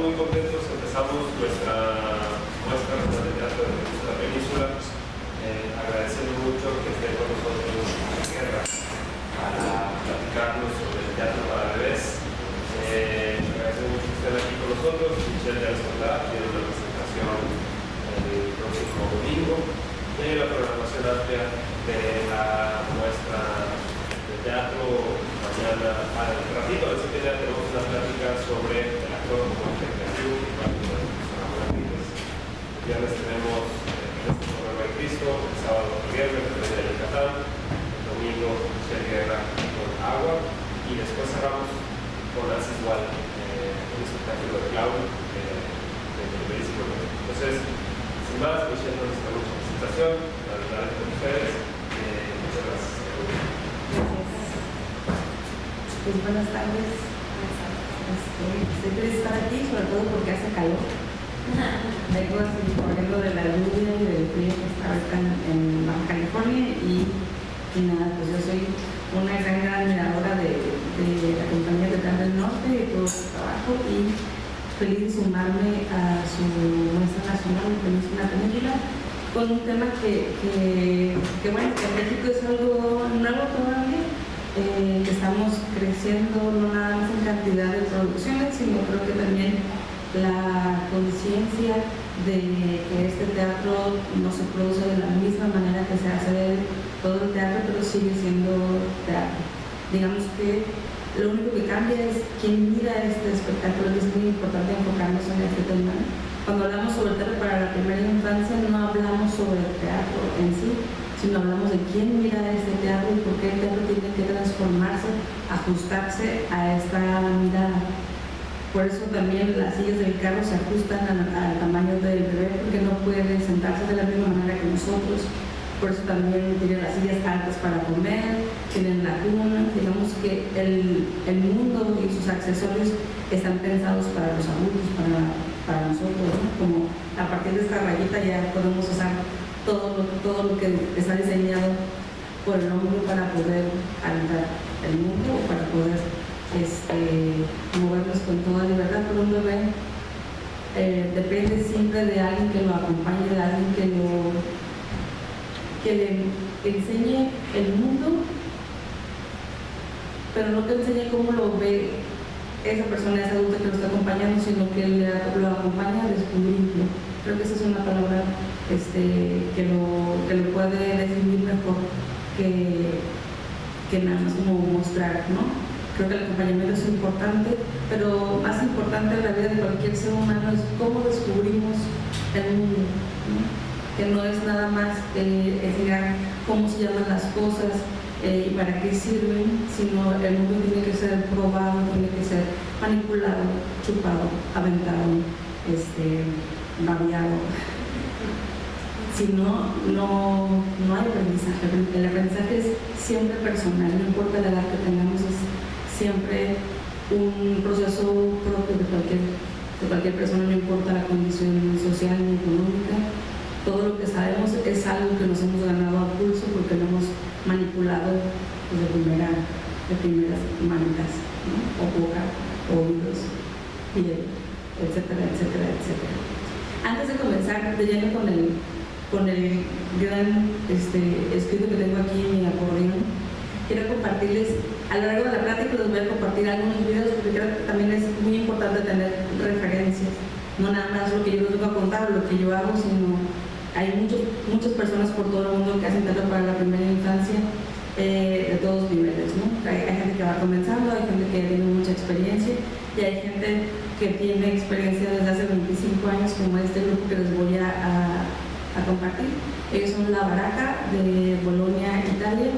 muy contentos. Empezamos nuestra muestra de teatro de la península, agradeciendo mucho que esté con nosotros en Guerra para platicarnos sobre el teatro para bebés. Agradecemos mucho que estén aquí con nosotros. Michelle ya les contará, tiene una presentación el próximo domingo de la programación amplia de la muestra de teatro. Mañana, al ratito, a las 7 ya tenemos una plática sobre el actor como interpretación y parte de el viernes tenemos el programa de Cristo, el sábado viernes de Yucatán, el domingo Michelle Guerra con Agua y después cerramos con Asís Wall, un espectáculo de clown de primerísimo nivel. Entonces, sin más, Michelle nos está mucha presentación, la verdad con ustedes. Muchas gracias. Pues buenas tardes. Estoy feliz de estar aquí, sobre todo porque hace calor. Vengo así corriendo de la lluvia y del frío que está ahorita en Baja California y nada, pues yo soy una gran admiradora de la compañía de Teatro del Norte y todo su trabajo y feliz de sumarme a su muestra nacional de Península con un tema que bueno, que en México es algo nuevo todavía, que estamos creciendo no nada más en cantidad de producciones, sino creo que también la conciencia de que este teatro no se produce de la misma manera que se hace todo el teatro, pero sigue siendo teatro. Digamos que lo único que cambia es quién mira este espectáculo, y es muy importante enfocarnos en este tema. Cuando hablamos sobre el teatro para la primera infancia, no hablamos sobre el teatro en sí, sino hablamos de quién mira este teatro y por qué el teatro tiene que transformarse, ajustarse a esta mirada. Por eso también las sillas del carro se ajustan al tamaño del bebé, porque no puede sentarse de la misma manera que nosotros. Por eso también tienen las sillas altas para comer, tienen la cuna. Digamos que el mundo y sus accesorios están pensados para los adultos, para nosotros, ¿no? Como a partir de esta rayita ya podemos usar todo lo que está diseñado por el hombre para poder habitar el mundo o para poder movernos con toda libertad. Pero un bebé depende siempre de alguien que lo acompañe, de alguien que le enseñe el mundo, pero no que enseñe cómo lo ve esa persona, esa adulta que lo está acompañando, sino que lo acompaña a descubrirlo. Creo que esa es una palabra que lo puede definir mejor que nada más como mostrar, ¿no? Creo que el acompañamiento es importante, pero más importante en la vida de cualquier ser humano es cómo descubrimos el mundo, ¿no? Que no es nada más enseñar cómo se llaman las cosas y para qué sirven, sino el mundo tiene que ser probado, tiene que ser manipulado, chupado, aventado, babeado. Si no hay aprendizaje. El aprendizaje es siempre personal, no importa la edad que tengamos, es siempre un proceso propio de cualquier persona, no importa la condición social ni económica. Todo lo que sabemos es algo que nos hemos ganado a pulso porque lo hemos manipulado de primeras manitas, ¿no? O boca, oídos, piel, etcétera, etcétera, etcétera. Antes de comenzar de lleno con el gran escrito que tengo aquí en mi acordeón, quiero compartirles, a lo largo de la plática les voy a compartir algunos videos porque creo que también es muy importante tener referencias, no nada más lo que yo les vengo a contar, lo que yo hago, sino hay muchas personas por todo el mundo que hacen teatro para la primera infancia de todos niveles, ¿no? Hay gente que va comenzando, hay gente que tiene mucha experiencia y hay gente que tiene experiencia desde hace 25 años como este grupo que les voy a compartir. Ellos son La Baraca de Bolonia, Italia,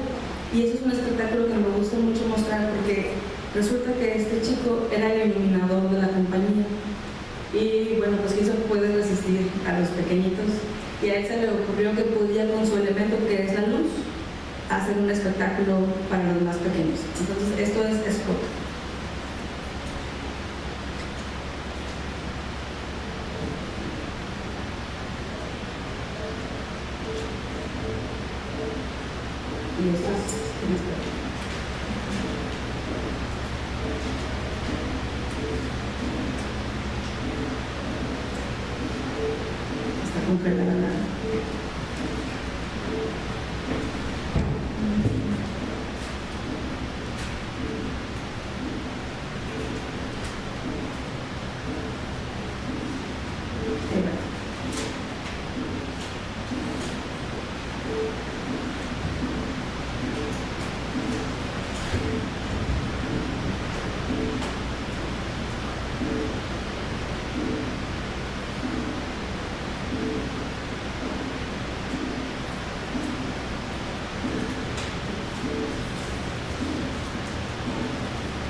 y eso es un espectáculo que me gusta mucho mostrar porque resulta que este chico era el iluminador de la compañía y bueno, pues quiso puede resistir a los pequeñitos y a él se le ocurrió que podía con su elemento que es la luz hacer un espectáculo para los más pequeños. Entonces esto es Spot. Y esto es mujer, la verdad.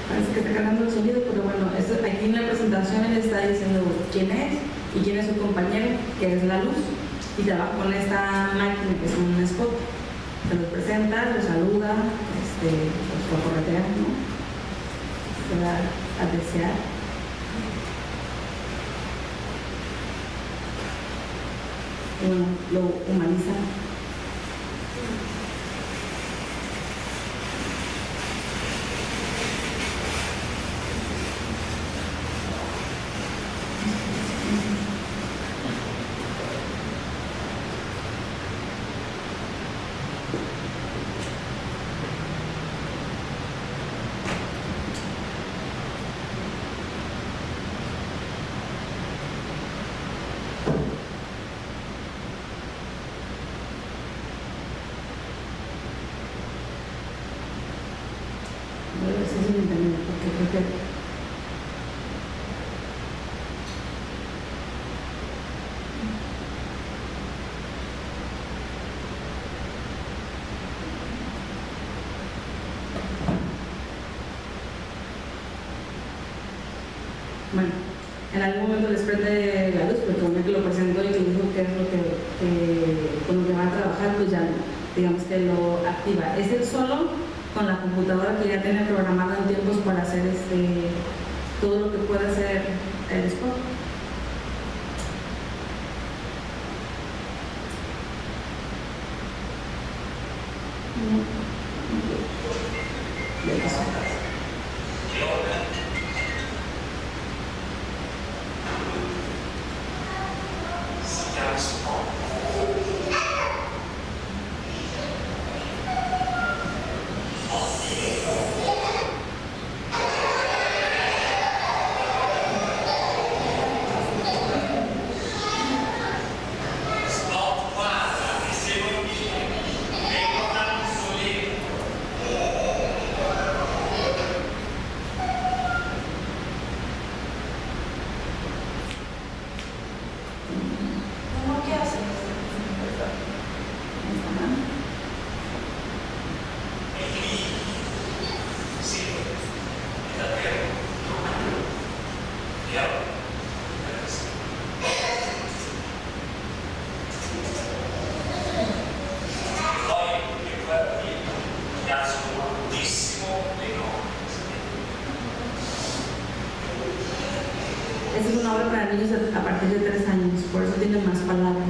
Parece que está cargando el sonido, pero bueno, aquí en la presentación él está diciendo quién es y quién es su compañero, que es la luz, y trabaja con esta máquina que es un spot. Se los presenta, los saluda, los corretea, ¿no? Se va a desear. Y bueno, lo humaniza. Voy a ver si es un internet, porque creo que bueno, en algún momento les prende la luz, porque como que lo presentó y que dijo que es lo con lo que va a trabajar, pues ya digamos que lo activa. Es él solo con la computadora que ya tiene programada en tiempos para hacer todo lo que puede hacer el spot. Esta es una obra para niños a partir de 3 años, por eso tiene más palabras.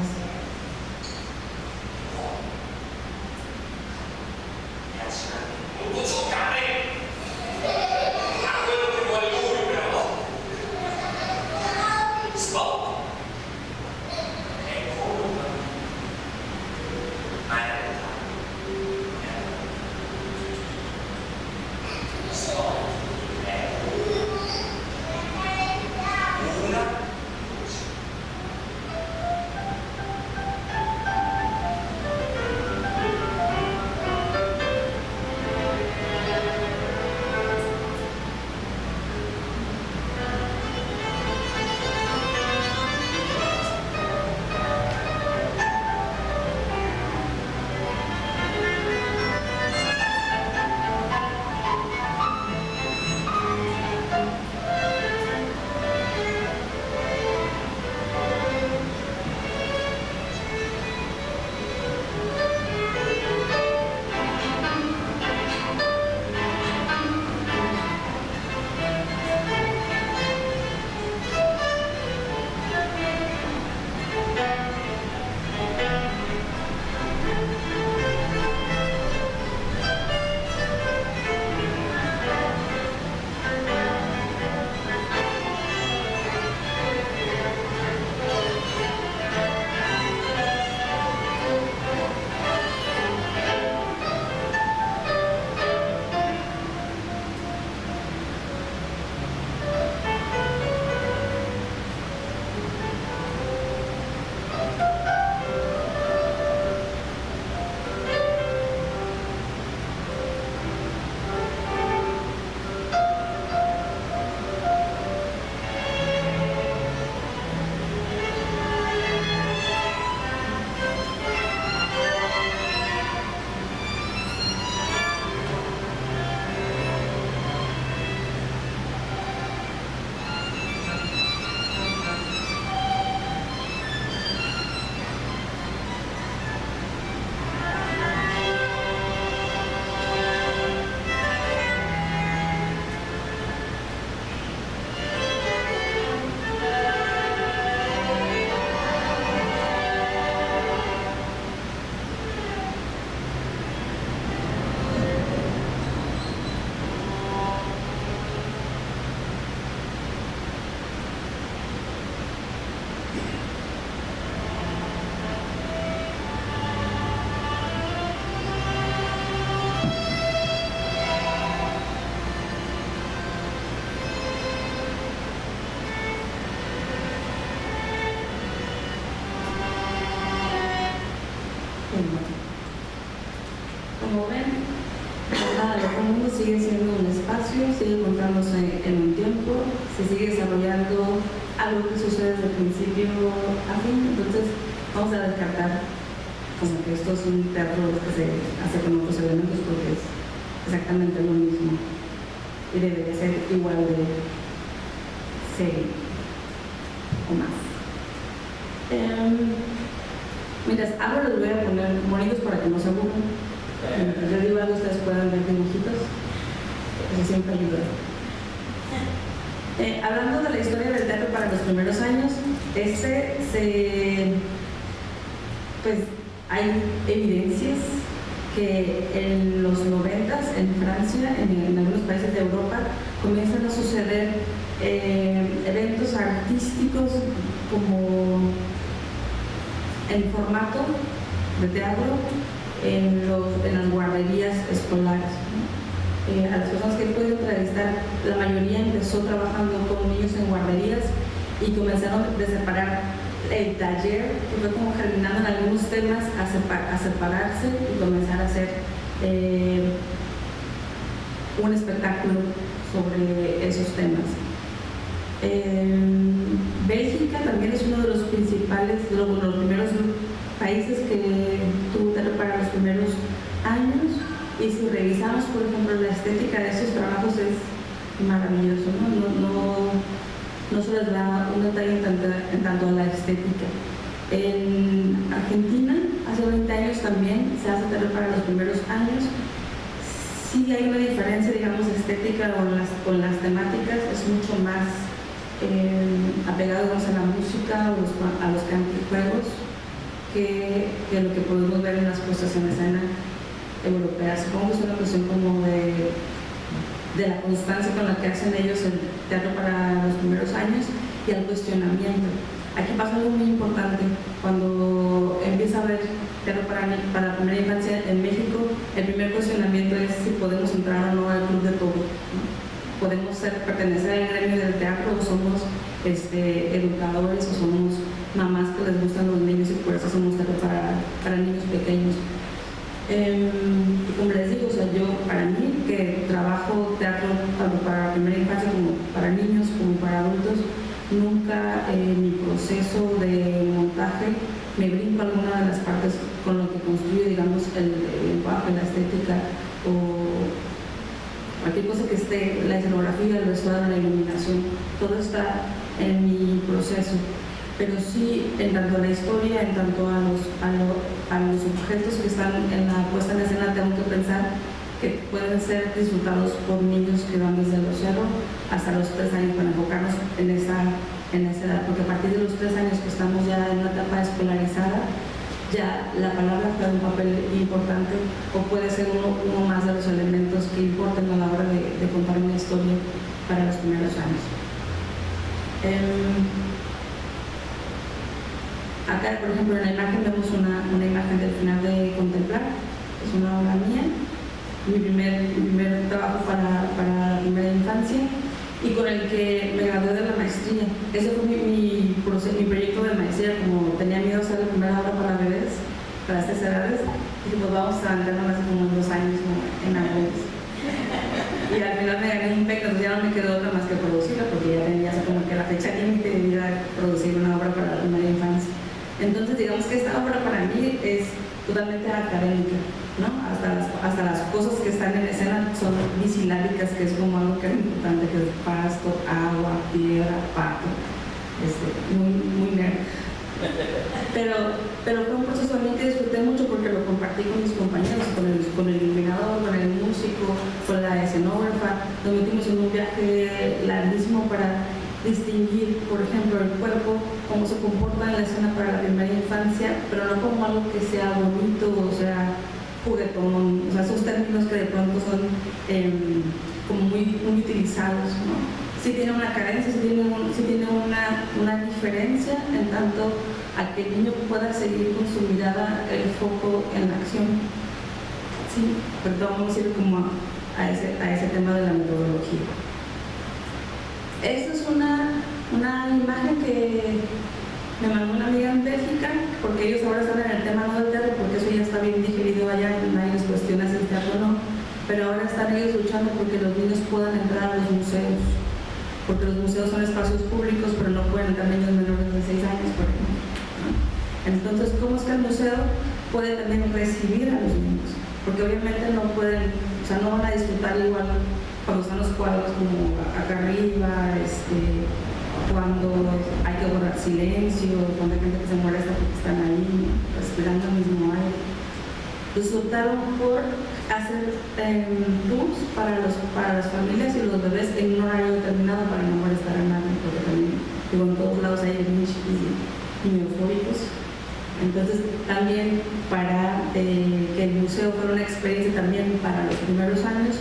algo que sucede desde el principio a fin. Entonces vamos a descartar como que esto es un teatro que se hace con otros elementos porque es exactamente lo mismo y debería ser igual de serio o más. Mientras hablo les voy a poner monitos para que no se aburran. Mientras yo digo algo ustedes puedan ver dibujitos. Eso siempre ayuda. Hablando de la historia del teatro para los primeros años, pues hay evidencias que en los 90s en Francia, en algunos países de Europa, comienzan a suceder eventos artísticos como en formato de teatro en las guarderías escolares, ¿no? A las personas que he podido entrevistar, la mayoría empezó trabajando con niños en guarderías y comenzaron a separar el taller, que fue como germinando en algunos temas, a separarse y comenzar a hacer un espectáculo sobre esos temas. Bélgica también es uno de los principales, los primeros países que tuvo teatro para los primeros años, y si revisamos, por ejemplo, la estética de esos trabajos es maravilloso, no se les da un detalle en tanto a la estética. En Argentina, hace 20 años también se hace teatro para los primeros años. Sí hay una diferencia, digamos, estética con las temáticas, es mucho más apegado a la música, a los cantijuegos, que lo que podemos ver en las puestas en escena europeas. Supongo que es una cuestión como de la constancia con la que hacen ellos el teatro para los primeros años y el cuestionamiento. Aquí pasa algo muy importante. Cuando empieza a haber teatro para la primera infancia en México, el primer cuestionamiento es si podemos entrar o no al club de todo, ¿no? Podemos pertenecer al gremio del teatro, o somos educadores, o somos mamás que les gustan los niños y por eso hacemos teatro para niños pequeños. Y como les digo, yo para mí que trabajo teatro tanto para la primera infancia como para niños como para adultos, nunca en mi proceso de montaje me brinco alguna de las partes con lo que construyo, digamos, el lenguaje, la estética o cualquier cosa que esté, la escenografía, el vestuario, la iluminación, todo está en mi proceso. Pero sí, en tanto a la historia, en tanto a los objetos que están en la puesta en escena, tengo que pensar que pueden ser disfrutados por niños que van desde los 0 hasta los 3 años para enfocarnos en esa edad, porque a partir de los 3 años que estamos ya en una etapa escolarizada, ya la palabra juega un papel importante o puede ser uno más de los elementos que importan a la hora de contar una historia para los primeros años. Acá, por ejemplo, en la imagen vemos una imagen del final de Contemplar, es una obra mía, mi primer trabajo para la primera infancia y con el que me gradué de la maestría. Ese fue mi proyecto de maestría. Como tenía miedo a hacer la primera obra para bebés, para estas edades, dije, pues vamos a andar más como 2 años, ¿no?, en años. Y al final me gané un PEC, ya no me quedó otra más que producirla, porque ya tenía como que la fecha límite de ir a producir una obra para la primera infancia. Entonces, digamos que esta obra para mí es totalmente académica, ¿no? Hasta las cosas que están en escena son bisilábicas, que es como algo que es importante, que es pasto, agua, piedra, pato, muy nerd. Pero fue un proceso también que disfruté mucho porque lo compartí con mis compañeros, con el iluminador, con el músico, con la escenógrafa. Nos metimos en un viaje larguísimo para distinguir, por ejemplo, el cuerpo, cómo se comporta en la escena para la primera infancia, pero no como algo que sea bonito, o sea, juguetón, o sea, esos términos que de pronto son como muy utilizados, ¿no? Sí tiene una carencia, sí tiene una diferencia en tanto a que el niño pueda seguir con su mirada el foco en la acción. Sí, perdón, vamos a ir como a ese tema de la metodología. Esta es una imagen que me mandó una amiga en Bélgica, porque ellos ahora están en el tema no del teatro, porque eso ya está bien digerido allá, nadie les cuestiona si el teatro o no, pero ahora están ellos luchando porque los niños puedan entrar a los museos. porque los museos son espacios públicos, pero no pueden entrar niños menores de 6 años, por ejemplo, ¿no? Entonces, ¿cómo es que el museo puede también recibir a los niños? Porque obviamente no pueden, o sea, no van a disfrutar igual cuando están los cuadros como acá arriba, cuando hay que guardar silencio, cuando hay gente que se molesta porque están ahí respirando el mismo aire. Entonces optaron por hacer tours para las familias y los bebés en un horario determinado para no molestar a nadie, porque también digo, en todos lados hay niños y eufóricos. Entonces también para que el museo fuera una experiencia también para los primeros años,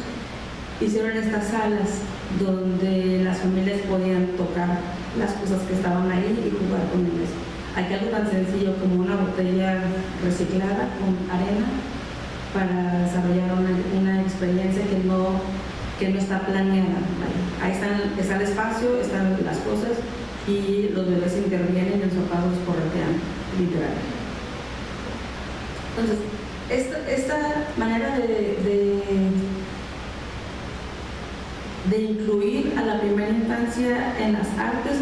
hicieron estas salas donde las familias podían tocar las cosas que estaban ahí y jugar con ellas. Aquí algo tan sencillo como una botella reciclada con arena para desarrollar una experiencia que no está planeada. Ahí está el espacio, están las cosas y los bebés intervienen y los papás los corretean, literal. Entonces, esta manera de incluir a la primera infancia en las artes,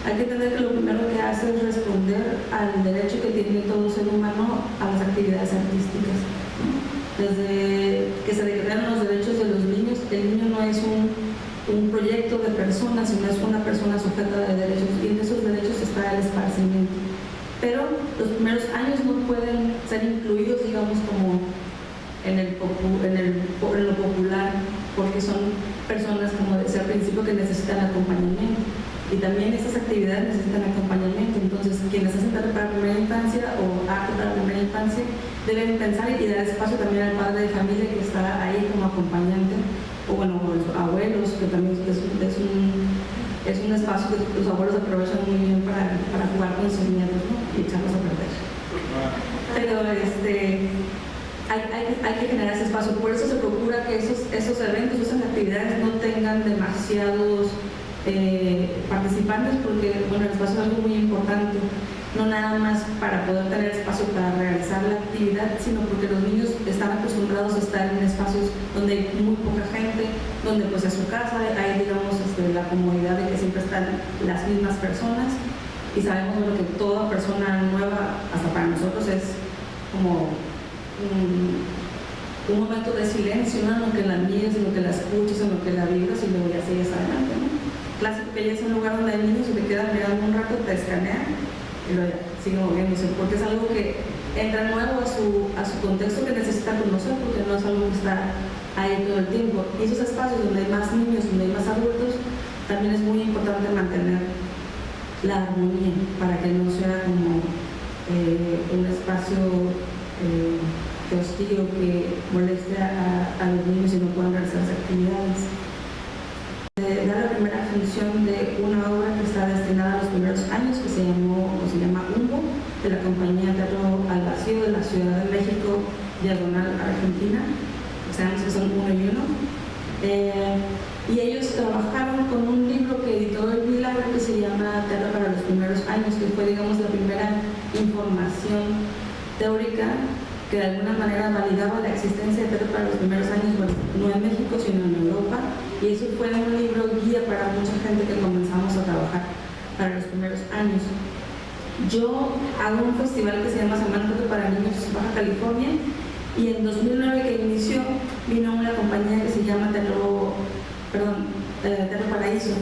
hay que entender que lo primero que hace es responder al derecho que tiene todo ser humano a las actividades artísticas. Desde que se declararon los derechos de los niños, el niño no es un proyecto de persona, sino es una persona sujeta de derechos, y en esos derechos está el esparcimiento. Pero los primeros años no pueden ser incluidos, digamos, como en lo popular, porque son personas, como decía al principio, que necesitan acompañamiento. Y también estas actividades necesitan acompañamiento. Entonces, quienes hacen teatro para la primera infancia o arte para la primera infancia deben pensar y dar espacio también al padre de familia que está ahí como acompañante, o bueno, los abuelos, que también es un espacio que los abuelos aprovechan muy bien para jugar con sus nietos, ¿no? Y echarlos a perder. Pero hay que generar ese espacio. Por eso se procura que esos eventos, esas actividades no tengan demasiados participantes, porque bueno, el espacio es algo muy importante, no nada más para poder tener espacio para realizar la actividad, sino porque los niños están acostumbrados a estar en espacios donde hay muy poca gente, donde pues es su casa, hay digamos la comodidad de que siempre están las mismas personas, y sabemos bueno, que toda persona nueva, hasta para nosotros, es como un momento de silencio, ¿no? En lo que la miras, en lo que la escuchas, en lo que la vibras, y luego ya sigues adelante, ¿no? Clásico que ya es un lugar donde hay niños y te quedan mirando un rato, te escanean y luego ya sigue moviéndose, porque es algo que entra nuevo a su contexto, que necesita conocer, porque no es algo que está ahí todo el tiempo. Y esos espacios donde hay más niños, donde hay más adultos, también es muy importante mantener la armonía para que no sea como un espacio que hostigue o que moleste a los niños y no puedan realizar las actividades. Da la primera función de una obra que está destinada a los primeros años, que se llama Humbo, de la compañía Teatro al Vacío de la Ciudad de México, diagonal Argentina. Sabemos que son 1 y 1. Y ellos trabajaron con un libro que editó El Milagro, que se llama Teatro para los primeros años, que fue, digamos, la primera información teórica que de alguna manera validaba la existencia de teatro para los primeros años, bueno, no en México, sino en Europa. Y eso fue un libro guía para mucha gente que comenzamos a trabajar para los primeros años. Yo hago un festival que se llama Semana Teatro para Niños Baja California, y en 2009 que inició, vino una compañía que se llama Teatro Paraíso,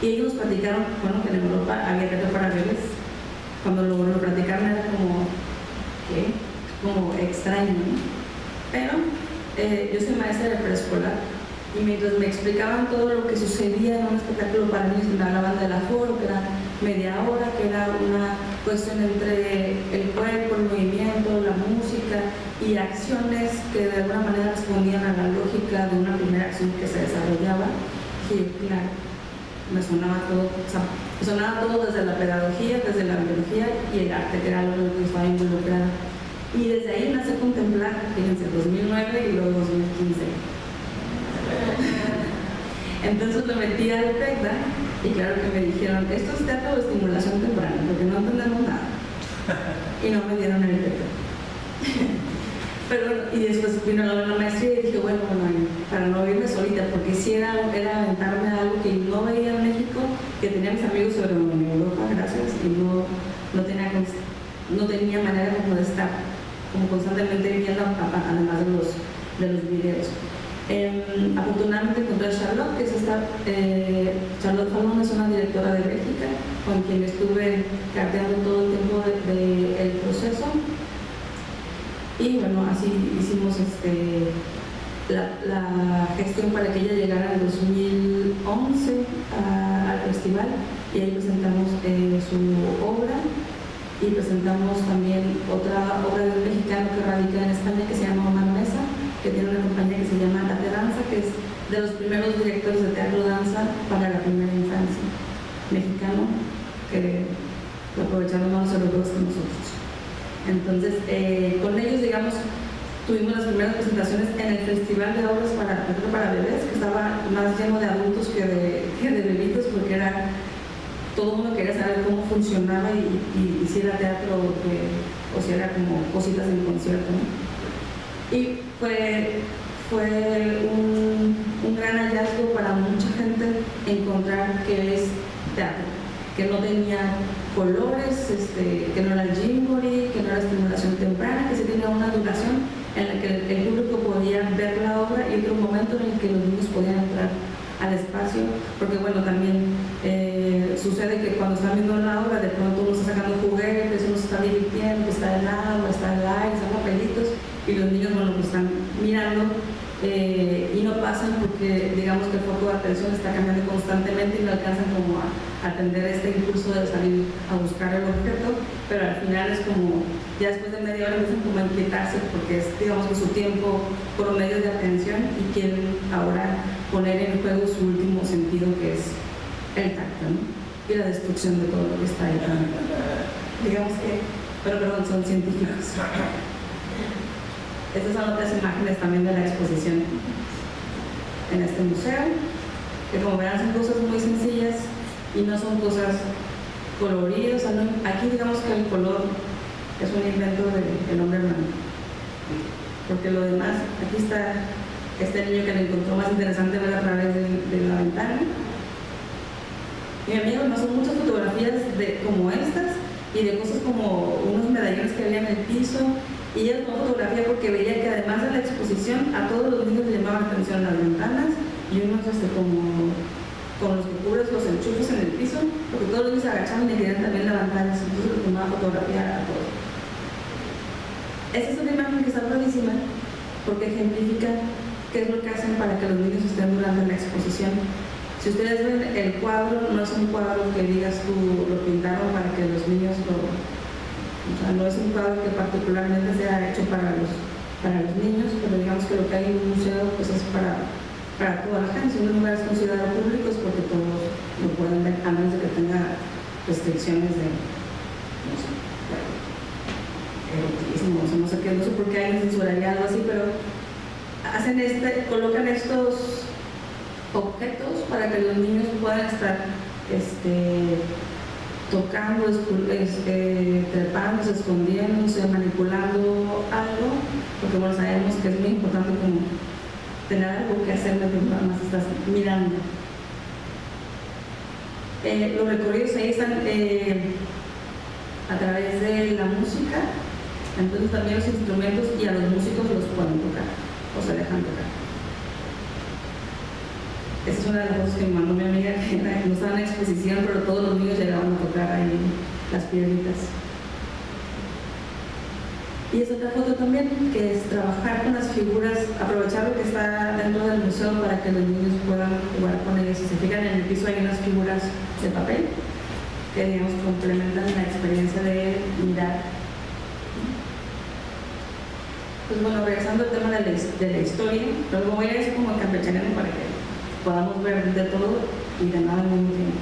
y ellos nos platicaron, bueno, que en Europa había teatro para bebés. Cuando lo platicaron era como, ¿qué? Como extraño, ¿no? Pero yo soy maestra de preescolar, y mientras me explicaban todo lo que sucedía en un espectáculo para niños, me hablaban del aforo, que era media hora, que era una cuestión entre el cuerpo, el movimiento, la música y acciones que de alguna manera respondían a la lógica de una primera acción que se desarrollaba. Y claro, me sonaba todo, o sea, me sonaba todo desde la pedagogía, desde la biología y el arte, que era lo que estaba involucrado. Y desde ahí nace Contemplar, fíjense, 2009 y luego 2015. Entonces me metí al TECDA y claro que me dijeron, esto es teatro de estimulación temprana, porque no entendemos nada. Y no me dieron el TECDA. Pero, y después vino la maestría y dije, bueno, para no irme solita, porque si era aventarme a algo que no veía en México, que tenía mis amigos sobre Europa, gracias, y no tenía manera como de estar como constantemente viendo, además de los videos. Afortunadamente encontré a Charlotte, que es Charlotte Fallon, es una directora de Bélgica, con quien estuve carteando todo el tiempo del proceso. Y bueno, así hicimos la gestión para que ella llegara en 2011 al festival, y ahí presentamos su obra, y presentamos también otra obra de un mexicano que radica en España, que se llama Omar Mesa, que tiene una compañía que se llama Arte Danza, que es de los primeros directores de teatro danza para la primera infancia, mexicano, que lo aprovecharon más los europeos que nosotros. Entonces, con ellos, digamos, tuvimos las primeras presentaciones en el Festival de Obras para Bebés, que estaba más lleno de adultos que de bebitos, porque todo el mundo quería saber cómo funcionaba y si era teatro o si era como cositas en concierto, ¿no? Y fue un gran hallazgo para mucha gente encontrar que es teatro, que no tenía colores, que no era el Gymboree, que no era estimulación temprana, que sí tenía una duración en la que el público podía ver la obra y otro momento en el que los niños podían entrar al espacio, porque bueno, también sucede que cuando están viendo la obra, de pronto uno está sacando juguetes, uno se está divirtiendo, está el agua, está el aire, están papelitos, y los niños, bueno, pues están mirando y no pasan porque digamos que el foco de atención está cambiando constantemente y no alcanzan como a atender este impulso de salir a buscar el objeto, pero al final es como, ya después de media hora empiezan como a inquietarse porque es, digamos, que su tiempo por medio de atención, y quieren ahora poner en juego su último sentido, que es el tacto, ¿no? Y la destrucción de todo lo que está ahí también. Digamos que, pero perdón, son científicos. Estas son otras imágenes también de la exposición en este museo, que como verán son cosas muy sencillas y no son cosas coloridas. O sea, no, aquí digamos que el color es un invento del hombre blanco, porque lo demás, aquí está este niño que le encontró más interesante ver a través de la ventana. Y amigos, no son muchas fotografías como estas, y de cosas como unos medallones que había en el piso. Y ella tomó fotografía porque veía que además de la exposición, a todos los niños les llamaban la atención las ventanas y unos como con los que cubres los enchufes en el piso, porque todos los niños se agachaban y querían también levantar, entonces les tomaba fotografía a todos. Esta es una imagen que está buenísima porque ejemplifica qué es lo que hacen para que los niños estén durante la exposición. Si ustedes ven, el cuadro no es un cuadro que digas tú lo pintaron para que los niños o sea, no es un cuadro que particularmente sea hecho para los niños, pero digamos que lo que hay en un museo pues es para toda la gente. Si un lugar es considerado público es porque todos lo pueden ver, a menos de que tenga restricciones de, no sé, erotismo, no sé qué, no sé por qué alguien censuraría algo así, pero colocan estos objetos para que los niños puedan estar tocando, trepándose, escondiéndose, manipulando algo, porque bueno, sabemos que es muy importante como tener algo que hacer mientras nada más estás mirando. Los recorridos ahí están a través de la música, entonces también los instrumentos y a los músicos los pueden tocar o se dejan tocar. Esa es una de las cosas que me mandó mi amiga, que no estaba en exposición, pero todos los niños llegaban a tocar ahí las piedritas. Y es otra foto también, que es trabajar con las figuras, aprovechar lo que está dentro del museo para que los niños puedan jugar con ellas. Si se fijan, en el piso hay unas figuras de papel que, digamos, complementan la experiencia de mirar. Pues bueno, regresando al tema de la historia, luego voy a ir como campechanero para que podamos ver de todo y de nada al mismo tiempo.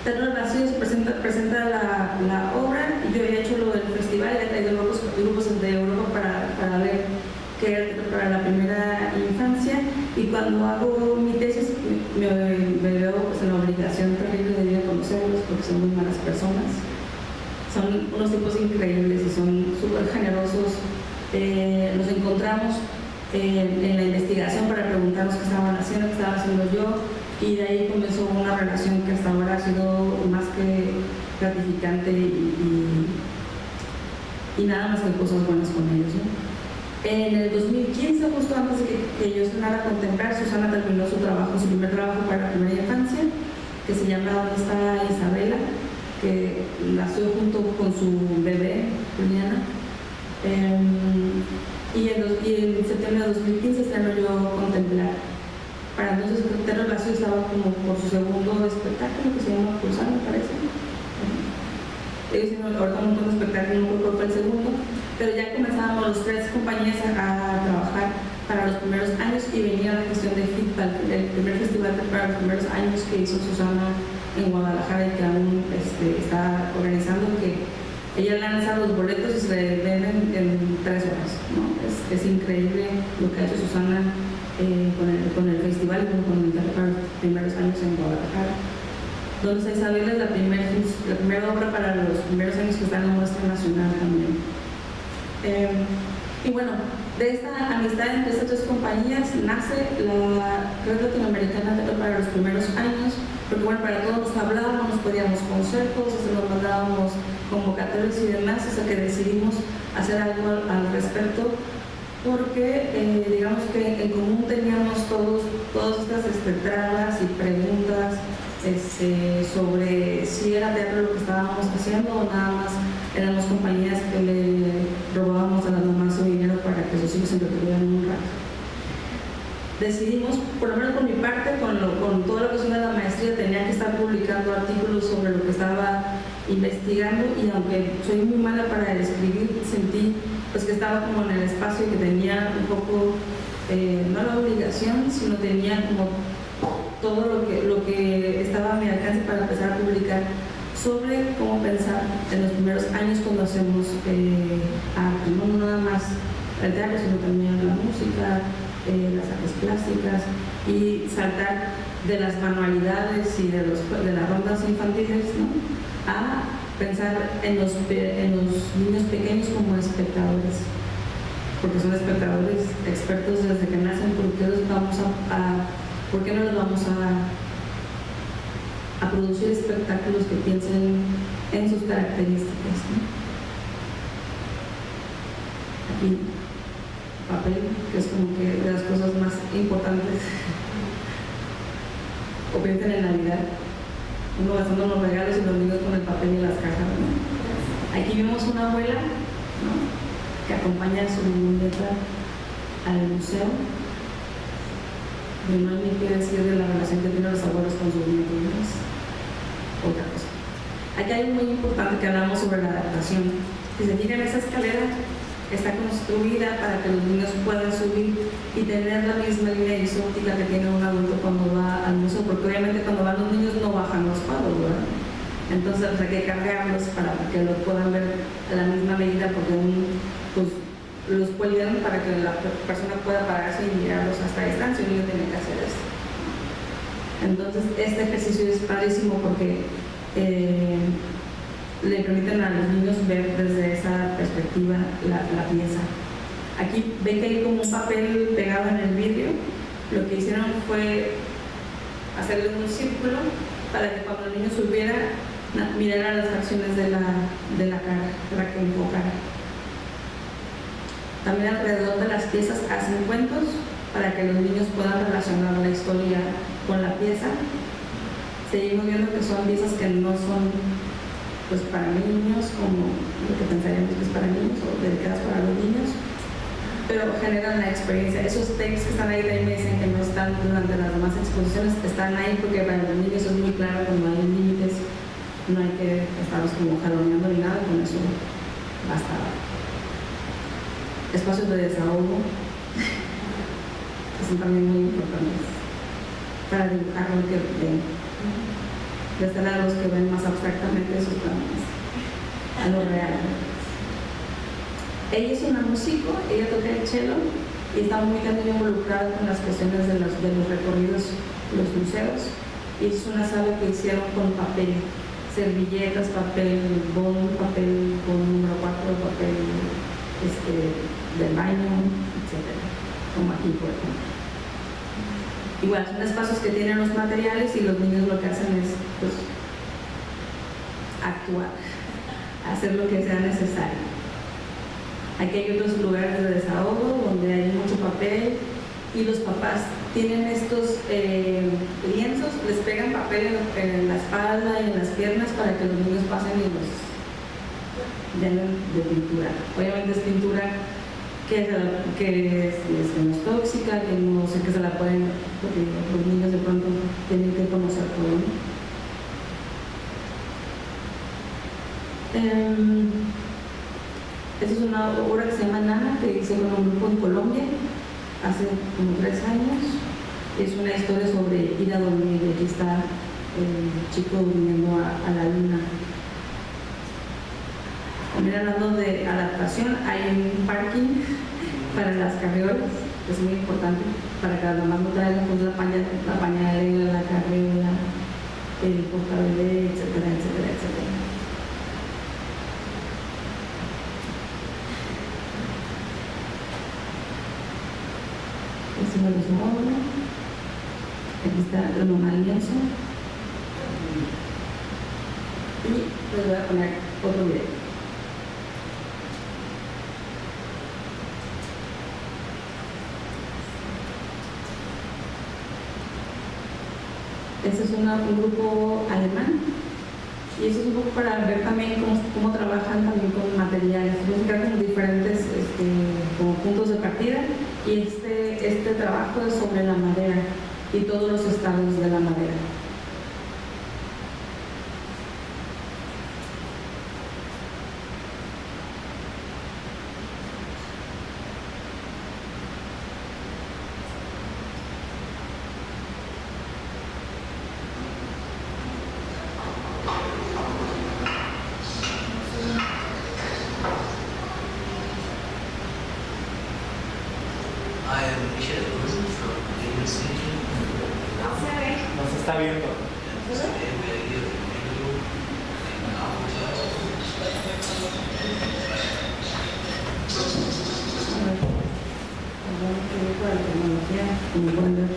Terror Vacío presenta la obra, y yo había hecho lo del festival, he traído grupos de Europa para ver qué era para la primera infancia, y cuando hago mi tesis me veo pues, en la obligación terrible de ir a conocerlos porque son muy malas personas. Son unos tipos increíbles y son súper generosos. Nos encontramos en la investigación para preguntarnos qué estaban haciendo haciendo yo, y de ahí comenzó una relación que hasta ahora ha sido más que gratificante y nada más que cosas buenas con ellos, ¿no? En el 2015, justo antes de que yo estrenara a Contemplar, Susana terminó su primer trabajo para la primera infancia, que se llama ¿Dónde está Isabela?, que nació junto con su bebé, Juliana. Y en septiembre de 2015 estrenó yo Contemplar. Para entonces Terror Lacio estaba como por su segundo espectáculo, que se llama Pulsar, me parece. Ellos hicieron ahorita un montón de espectáculos, no recuerdo cuál fue el segundo, pero ya comenzábamos los 3 compañías a trabajar para los primeros años, y venía la cuestión de Feedback, el primer festival para los primeros años que hizo Susana en Guadalajara y que aún está organizando, que ella lanza los boletos y se venden en 3 horas, ¿no? Es increíble lo que ha hecho Susana con el festival y con el teatro para los primeros años en Guadalajara. Donde está Isabela es la primera obra para los primeros años que está en la muestra nacional también. Y bueno, de esta amistad entre estas 3 compañías nace la Red Latinoamericana de Teatro para los primeros años, porque bueno, para todos nos hablábamos, nos pedíamos consejos, nos mandábamos convocatorias y demás, hasta que decidimos hacer algo al respecto, porque digamos que en común teníamos todas estas trabas y preguntas sobre si era teatro lo que estábamos haciendo o nada más éramos compañías que le robábamos a las mamás su dinero para que sus hijos se entretuvieran un rato. Decidimos, por lo menos por mi parte, con toda la cuestión de la maestría, tenía que estar publicando artículos sobre lo que estaba investigando, y aunque soy muy mala para escribir, sentí pues que estaba como en el espacio y que tenía un poco, no la obligación, sino tenía como todo lo que estaba a mi alcance para empezar a publicar sobre cómo pensar en los primeros años cuando hacemos arte, no nada más el teatro, sino también la música, las artes plásticas, y saltar de las manualidades y de las rondas infantiles, ¿no?, a pensar en los niños pequeños como espectadores, porque son espectadores expertos desde que nacen. ¿Por qué no les vamos a producir espectáculos que piensen en sus características, ¿no? Aquí papel, que es como que de las cosas más importantes. O piensen en Navidad, uno gastando los regalos y los niños con el papel y las cajas, ¿no? Aquí vemos una abuela, ¿no?, que acompaña a su nieta al museo. No hay ni que decir de la relación que tienen los abuelos con sus nietos, otra cosa. Aquí hay algo muy importante que hablamos sobre la adaptación. Si se fijan, esa escalera está construida para que los niños puedan subir y tener la misma línea isóptica que tiene un adulto cuando va al museo, porque obviamente cuando van los niños no bajan los cuadros, ¿verdad? Entonces hay que cargarlos para que lo puedan ver a la misma medida, porque los pueden para que la persona pueda pararse y mirarlos hasta distancia. Un niño tiene que hacer esto. Entonces este ejercicio es padrísimo porque le permiten a los niños ver desde esa perspectiva la pieza. Aquí ven que hay como un papel pegado en el vidrio. Lo que hicieron fue hacerle un círculo para que cuando el niño subiera mirara las facciones de la cara, para que enfocara. También alrededor de las piezas hacen cuentos para que los niños puedan relacionar la historia con la pieza. Seguimos viendo que son piezas que no son pues para niños como lo que pensaríamos que es para niños o dedicadas para los niños, pero generan la experiencia. Esos textos que están ahí de me dicen que no están durante las demás exposiciones, están ahí porque para los niños es muy claro que no hay límites, no hay que estarlos como jaloneando ni nada, con eso basta. Espacios de desahogo que son también muy importantes para dibujar lo que ven. De este lado, los que ven más abstractamente sus planes a lo real. Ella es una músico, ella toca el cello y está muy también involucrada con las cuestiones de los recorridos, los museos, y es una sala que hicieron con papel, servilletas, papel bond, papel con número 4, papel del baño, etc. Como aquí, por ejemplo. Igual son espacios que tienen los materiales y los niños lo que hacen es pues, actuar, hacer lo que sea necesario. Aquí hay otros lugares de desahogo donde hay mucho papel y los papás tienen estos lienzos, les pegan papel en la espalda y en las piernas para que los niños pasen y los llenen de pintura. Obviamente es pintura que no es tóxica, que no sé que se la pueden, porque los niños de pronto tienen que conocer todo, ¿no? Esta es una obra que se llama Nana, que hice con un grupo en Colombia hace como 3 años. Es una historia sobre ir a dormir y aquí está el chico durmiendo a la luna. También hablando de adaptación, hay un parking para las carriolas, que es muy importante para que las mamás no traigan pues, la pañalera, la carriola, el portabebé, etcétera, etcétera, etcétera. Es uno de los módulos. Aquí está el normal lienzo. Y les voy a poner otro video. Este es un grupo alemán y eso es un poco para ver también cómo trabajan también con materiales. Entonces, crean como diferentes como puntos de partida y este trabajo es sobre la madera y todos los estados de la madera. Nos está viendo. Como pueden ver.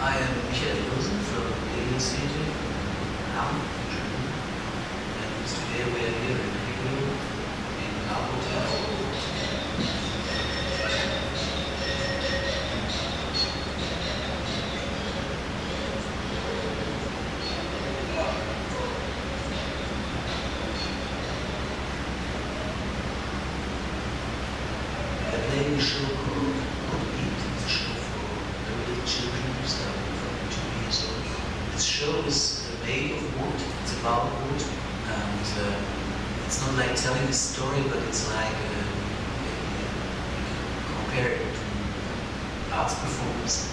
I am Michael Rosen from the City, Hamm, Germany, and today we are here in Hegel in our hotel. The play show called Hookbeat is a show for little children starting from 2 years old. This show is made of wood, it's about wood, and it's not like telling a story, but it's like compare it to arts performance.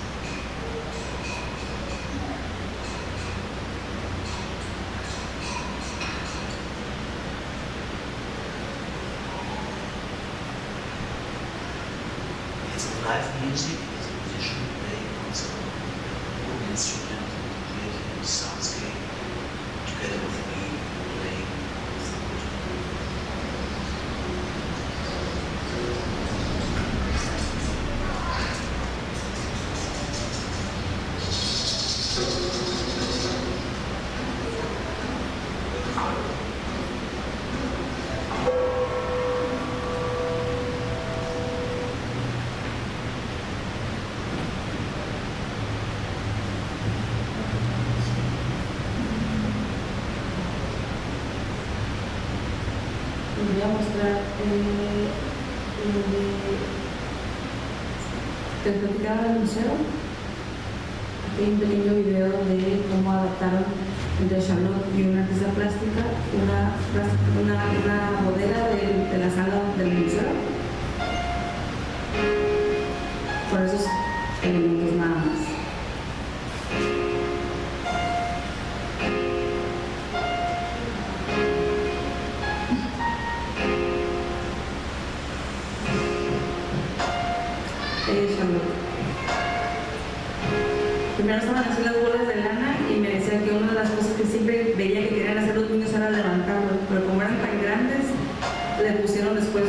It's live music, it's a musician playing on some wooden instrument, creating a soundscape together with me playing with the wood. Les voy a mostrar lo de que les platicaba del museo. Aquí hay un pequeño video de cómo adaptaron entre Charlotte y una artista plástica una bodega de la sala del museo. Por esos elementos nada más. Primero estaban así las bolas de lana y me decían que una de las cosas que siempre veía que querían hacer los niños era levantarlos, pero como eran tan grandes, le pusieron después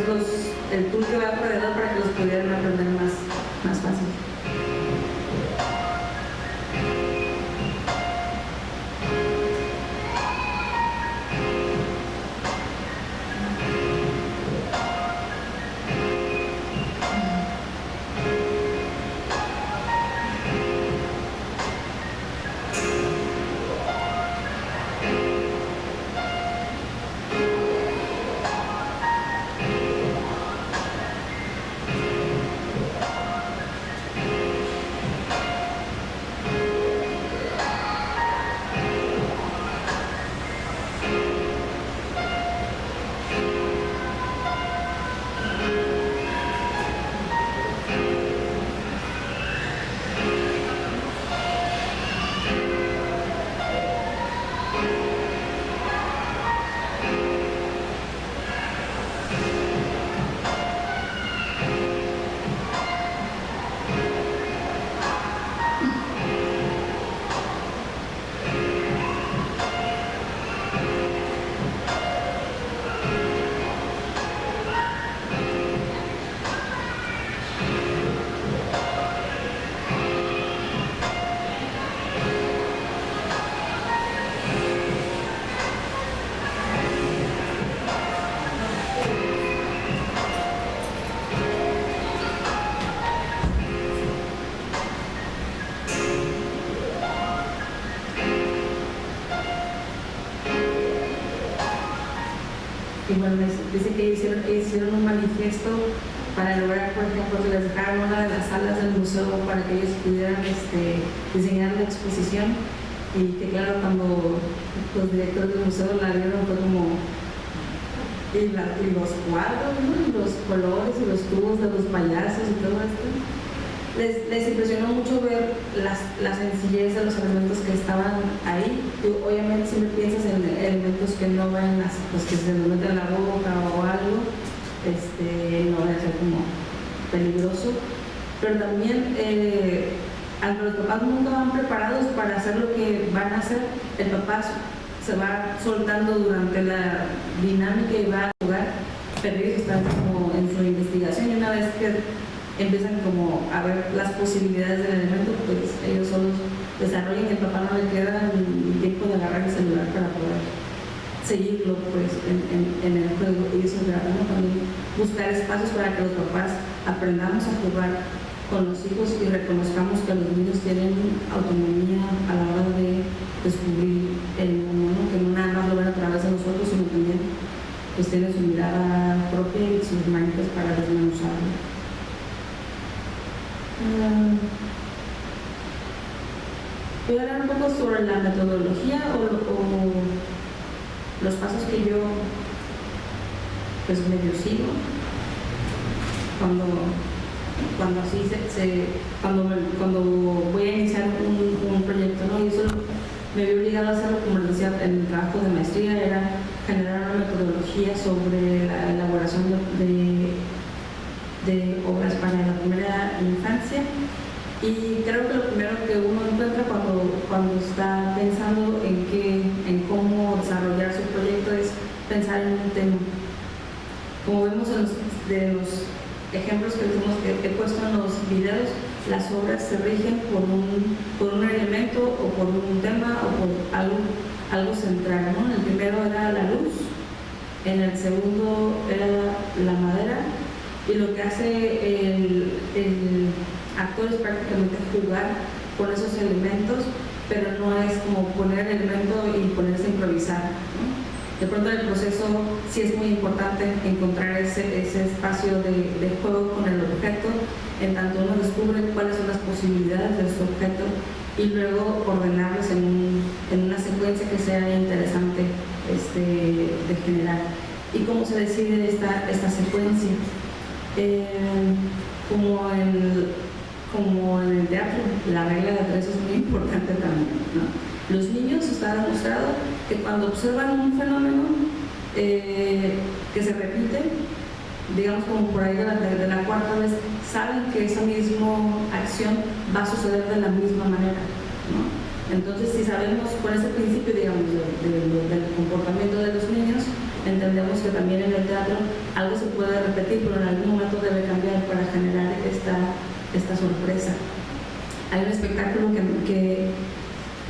el tool que va alrededor para que los pudieran aprender más fácil. Y bueno, dice que hicieron un manifiesto para lograr, por ejemplo, que les dejaran una de las salas del museo para que ellos pudieran diseñar la exposición. Y que claro, cuando los directores del museo la vieron fue como y los cuadros, ¿no? Y los colores y los tubos de los payasos y todo esto. Les impresionó mucho ver la sencillez de los elementos que estaban ahí. Y obviamente siempre piensas en elementos que no van a, pues que se les meten en la boca o algo, no van a ser como peligroso. Pero también aunque los papás nunca van preparados para hacer lo que van a hacer, el papá se va soltando durante la dinámica y va a jugar, pero ellos están como en su investigación y una vez que empiezan como a ver las posibilidades del elemento, pues ellos solos desarrollan y el papá no le queda ni tiempo de agarrar el celular para poder seguirlo pues en el juego. Y eso es verdad, ¿no? También buscar espacios para que los papás aprendamos a jugar con los hijos y reconozcamos que los niños tienen autonomía a la hora de descubrir el mundo, ¿no? Que no nada más lo ven a través de nosotros, sino también pues tienen su mirada propia y sus manitas para desmenuzarlo. Voy a hablar un poco sobre la metodología o los pasos que yo pues medio sigo cuando así cuando voy a iniciar un proyecto, ¿no? Y eso me había obligado a hacerlo, como les decía, en el trabajo de maestría, era generar una metodología sobre la elaboración de obras para la primera infancia. Y creo que lo primero que uno encuentra cuando está pensando en cómo desarrollar su proyecto es pensar en un tema. Como vemos de los ejemplos que he puesto en los videos, las obras se rigen por un elemento o por un tema o por algo central, ¿no? El primero era la luz, en el segundo era la madera, y lo que hace el actor es prácticamente jugar con esos elementos, pero no es como poner el elemento y ponerse a improvisar, ¿no? De pronto en el proceso sí es muy importante encontrar ese espacio de juego con el objeto, en tanto uno descubre cuáles son las posibilidades de su objeto y luego ordenarlos en una secuencia que sea interesante de generar. ¿Y cómo se decide esta secuencia? Como en el teatro, la regla de 3 es muy importante también, ¿no? Los niños está demostrado que cuando observan un fenómeno que se repite, digamos como por ahí de la cuarta vez, saben que esa misma acción va a suceder de la misma manera, ¿no? Entonces, si sabemos con ese principio, digamos, del comportamiento de los niños, entendemos que también en el teatro algo se puede repetir, pero en algún momento debe cambiar para generar esta sorpresa. Hay un espectáculo que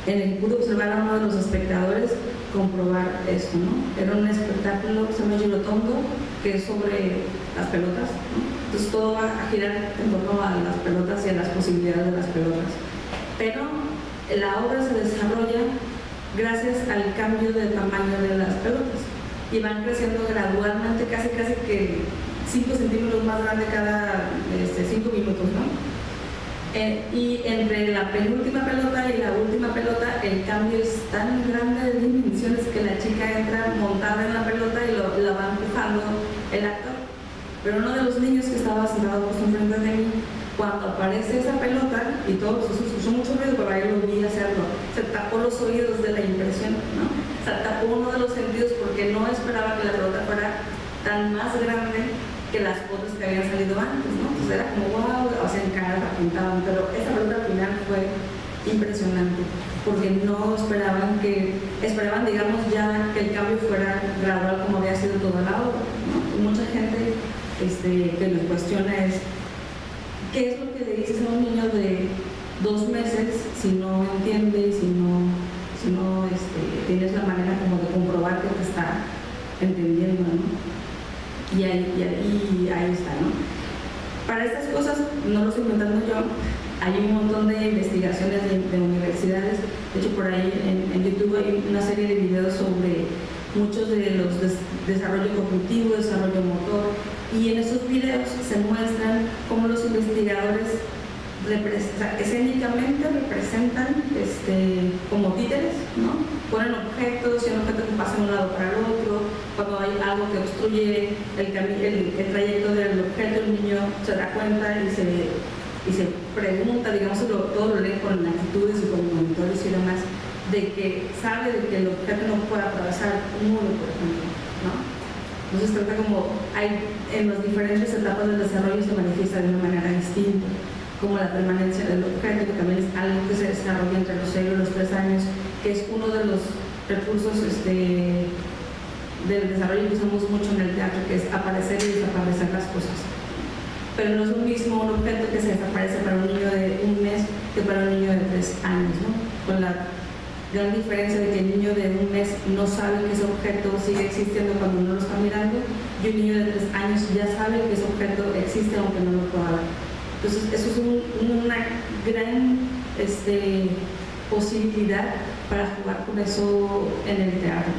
en el que pude observar a uno de los espectadores comprobar esto, ¿no? Era un espectáculo que se llama Girotondo, que es sobre las pelotas, ¿no? Entonces todo va a girar en torno a las pelotas y a las posibilidades de las pelotas. Pero la obra se desarrolla gracias al cambio de tamaño de las pelotas y van creciendo gradualmente, casi que 5 centímetros más grande cada 5 minutos, ¿no? Y entre la penúltima pelota y la última pelota el cambio es tan grande de dimensiones que la chica entra montada en la pelota y la va empujando el actor. Pero uno de los niños que estaba sentado justo enfrente de mí, cuando aparece esa pelota y todo se escuchó mucho ruido, pero ahí lo vi hacerlo, se tapó los oídos de la impresión, ¿no? Se tapó uno de los sentidos porque no esperaba que la pelota fuera tan más grande que las fotos que habían salido antes, ¿no? Entonces era como wow, o sea, en cara apuntaban, pero esa pelota al final fue impresionante porque no esperaban, digamos, ya que el cambio fuera gradual como había sido toda la obra, ¿no? Y mucha gente que nos cuestiona es ¿qué es lo que le dices a un niño de 2 meses si no entiende y si no tienes la manera como de comprobar que te está entendiendo, ¿no? Y ahí está, ¿no? Para estas cosas no lo estoy inventando yo, hay un montón de investigaciones de universidades. De hecho, por ahí en YouTube hay una serie de videos sobre muchos de los desarrollo cognitivo, desarrollo motor, y en esos videos se muestran cómo los investigadores escénicamente representan como títeres, ¿no? Ponen objetos y un objeto que pasa de un lado para el otro. Cuando hay algo que obstruye el trayecto del objeto, el niño se da cuenta y se pregunta, digamos, todo lo lee con actitudes y con monitores y demás, de que sabe de que el objeto no puede atravesar un muro, por ejemplo, ¿no? Entonces trata como en las diferentes etapas del desarrollo se manifiesta de una manera distinta, como la permanencia del objeto, que también es algo que se desarrolla entre los 0 y los 3 años, que es uno de los recursos del desarrollo que usamos mucho en el teatro, que es aparecer y desaparecer las cosas. Pero no es lo mismo un objeto que se desaparece para un niño de 1 mes que para un niño de 3 años, ¿no? Con la gran diferencia de que el niño de 1 mes no sabe que ese objeto sigue existiendo cuando uno lo está mirando, y un niño de 3 años ya sabe que ese objeto existe aunque no lo pueda ver. Entonces, eso es una gran posibilidad para jugar con eso en el teatro.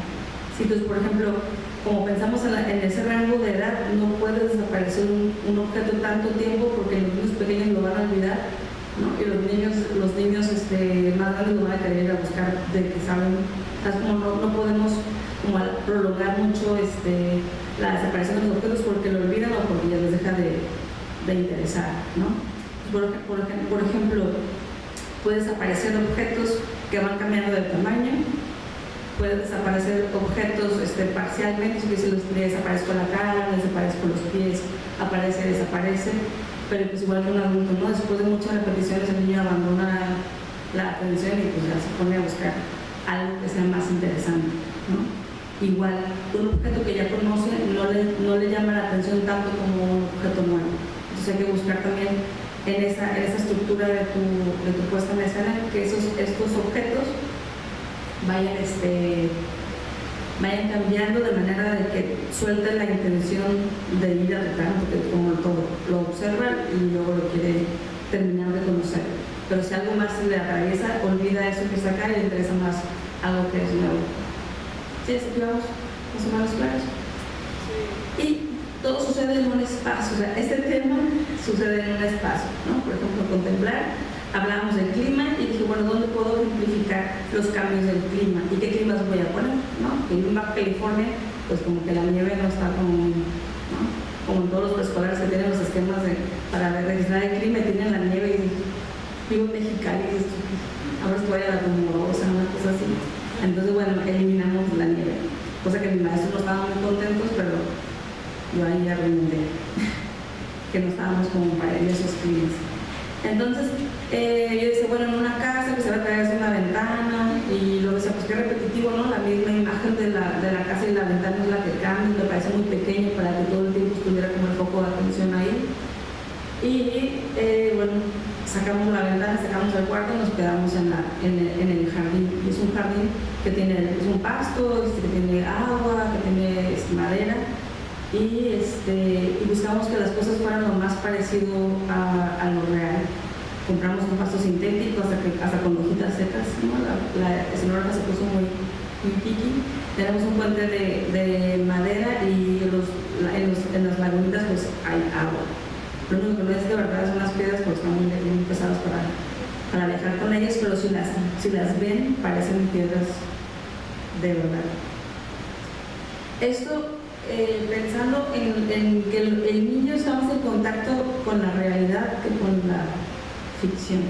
Si entonces, por ejemplo, como pensamos en ese rango de edad, no puede desaparecer un objeto tanto tiempo porque los niños pequeños lo van a olvidar, ¿no? Y los niños más grandes lo van a querer ir a buscar de que saben. No podemos como prolongar mucho la desaparición de los objetos porque lo olvidan o porque ya les deja de interesar, ¿no? Por ejemplo, pueden desaparecer objetos que van cambiando de tamaño, pueden desaparecer objetos parcialmente, es decir, le desaparezco la cara, le desaparezco los pies, aparece, desaparece, pero pues igual que un adulto, ¿no? Después de muchas repeticiones el niño abandona la atención y pues ya se pone a buscar algo que sea más interesante, ¿no? Igual, un objeto que ya conoce no le llama la atención tanto como un objeto nuevo. Entonces hay que buscar también en esa estructura de tu puesta en escena que estos objetos vayan cambiando de manera de que suelten la intención de ir a tocar, porque como todo lo observan y luego lo quiere terminar de conocer. Pero si algo más se le atraviesa, olvida eso que está acá y le interesa más algo que es nuevo. ¿Sí? ¿Vamos? más o menos claros. Y todo sucede en un espacio, o sea, este tema sucede en un espacio, ¿no? Por ejemplo, contemplar, hablábamos del clima y dije, bueno, ¿dónde puedo ejemplificar los cambios del clima? ¿Y qué climas voy a poner? ¿No? En Baja California, pues como que la nieve no está como, ¿no? Como en todos los preescolares que tienen los esquemas para registrar el clima y tienen la nieve y vivo en Mexicali y ahora estoy a la Rumorosa, una cosa así. Entonces, bueno, eliminamos la nieve, cosa que mis maestros no estaban muy contentos, pero yo ahí arruiné que no estábamos como para esos climas. Entonces, yo decía, bueno, en una casa que se va a traer una ventana, y luego decía, pues qué repetitivo, ¿no? La misma imagen de la casa y la ventana es la que cambia, me parece muy pequeño para que todo el tiempo estuviera como el foco de atención ahí. Y bueno, sacamos la ventana, sacamos el cuarto y nos quedamos en el jardín. Y es un jardín que tiene un pasto, que tiene agua, que tiene madera. Y buscamos que las cosas fueran lo más parecido a lo real. Compramos un pasto sintético hasta con hojitas secas, ¿no? La escenógrafa se puso muy piqui. Tenemos un puente de madera y en las lagunitas pues hay agua. Lo único que no es de verdad son las piedras porque están muy pesadas para viajar con ellas, pero si las ven parecen piedras de verdad. Esto pensando en que el niño está más en contacto con la realidad que con la ficción,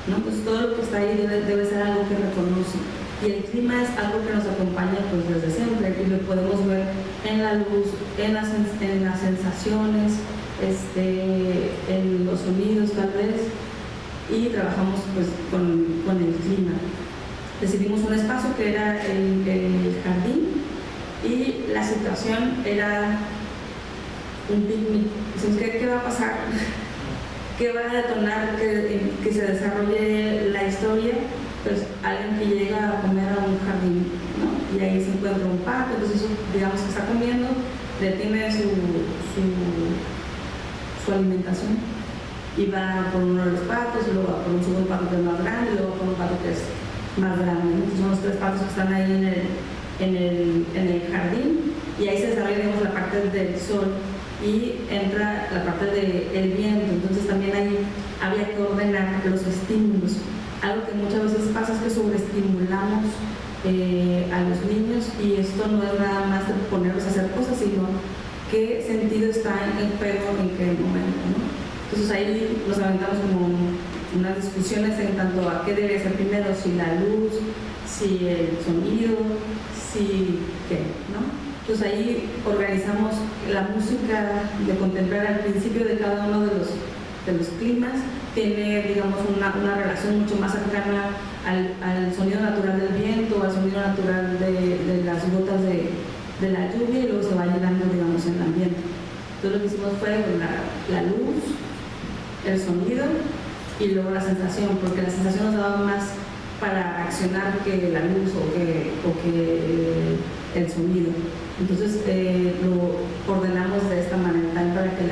¿no? Pues todo lo que está ahí debe ser algo que reconoce. Y el clima es algo que nos acompaña pues desde siempre y lo podemos ver en la luz, en las sensaciones, en los sonidos tal vez, y trabajamos pues con el clima. Decidimos un espacio que era el jardín y la situación era un picnic. Entonces, ¿qué va a pasar? ¿Qué va a detonar que se desarrolle la historia? Pues alguien que llega a comer a un jardín, ¿no? Y ahí se encuentra un pato, entonces digamos que está comiendo, detiene su alimentación y va por uno de los patos, y luego va por un segundo pato que es más grande, y luego por un pato que es más grande. Entonces son los tres patos que están ahí en el jardín, y ahí se desarrolla, digamos, la parte del sol y entra la parte del viento. Entonces también ahí había que ordenar los estímulos. Algo que muchas veces pasa es que sobreestimulamos a los niños, y esto no es nada más de ponerlos a hacer cosas, sino qué sentido está en juego en qué momento, ¿no? Entonces ahí nos aventamos como unas discusiones en tanto a qué debe ser primero, si la luz, si el sonido, si qué, ¿no? Entonces ahí organizamos la música de contemplar al principio de cada uno de los climas. Tiene, digamos, una relación mucho más cercana al sonido natural del viento, al sonido natural de las gotas de la lluvia, y luego se va llenando, digamos, en el ambiente. Entonces lo que hicimos fue la luz, el sonido y luego la sensación, porque la sensación nos daba más para accionar que la luz o que el sonido. Entonces lo ordenamos de esta manera también para que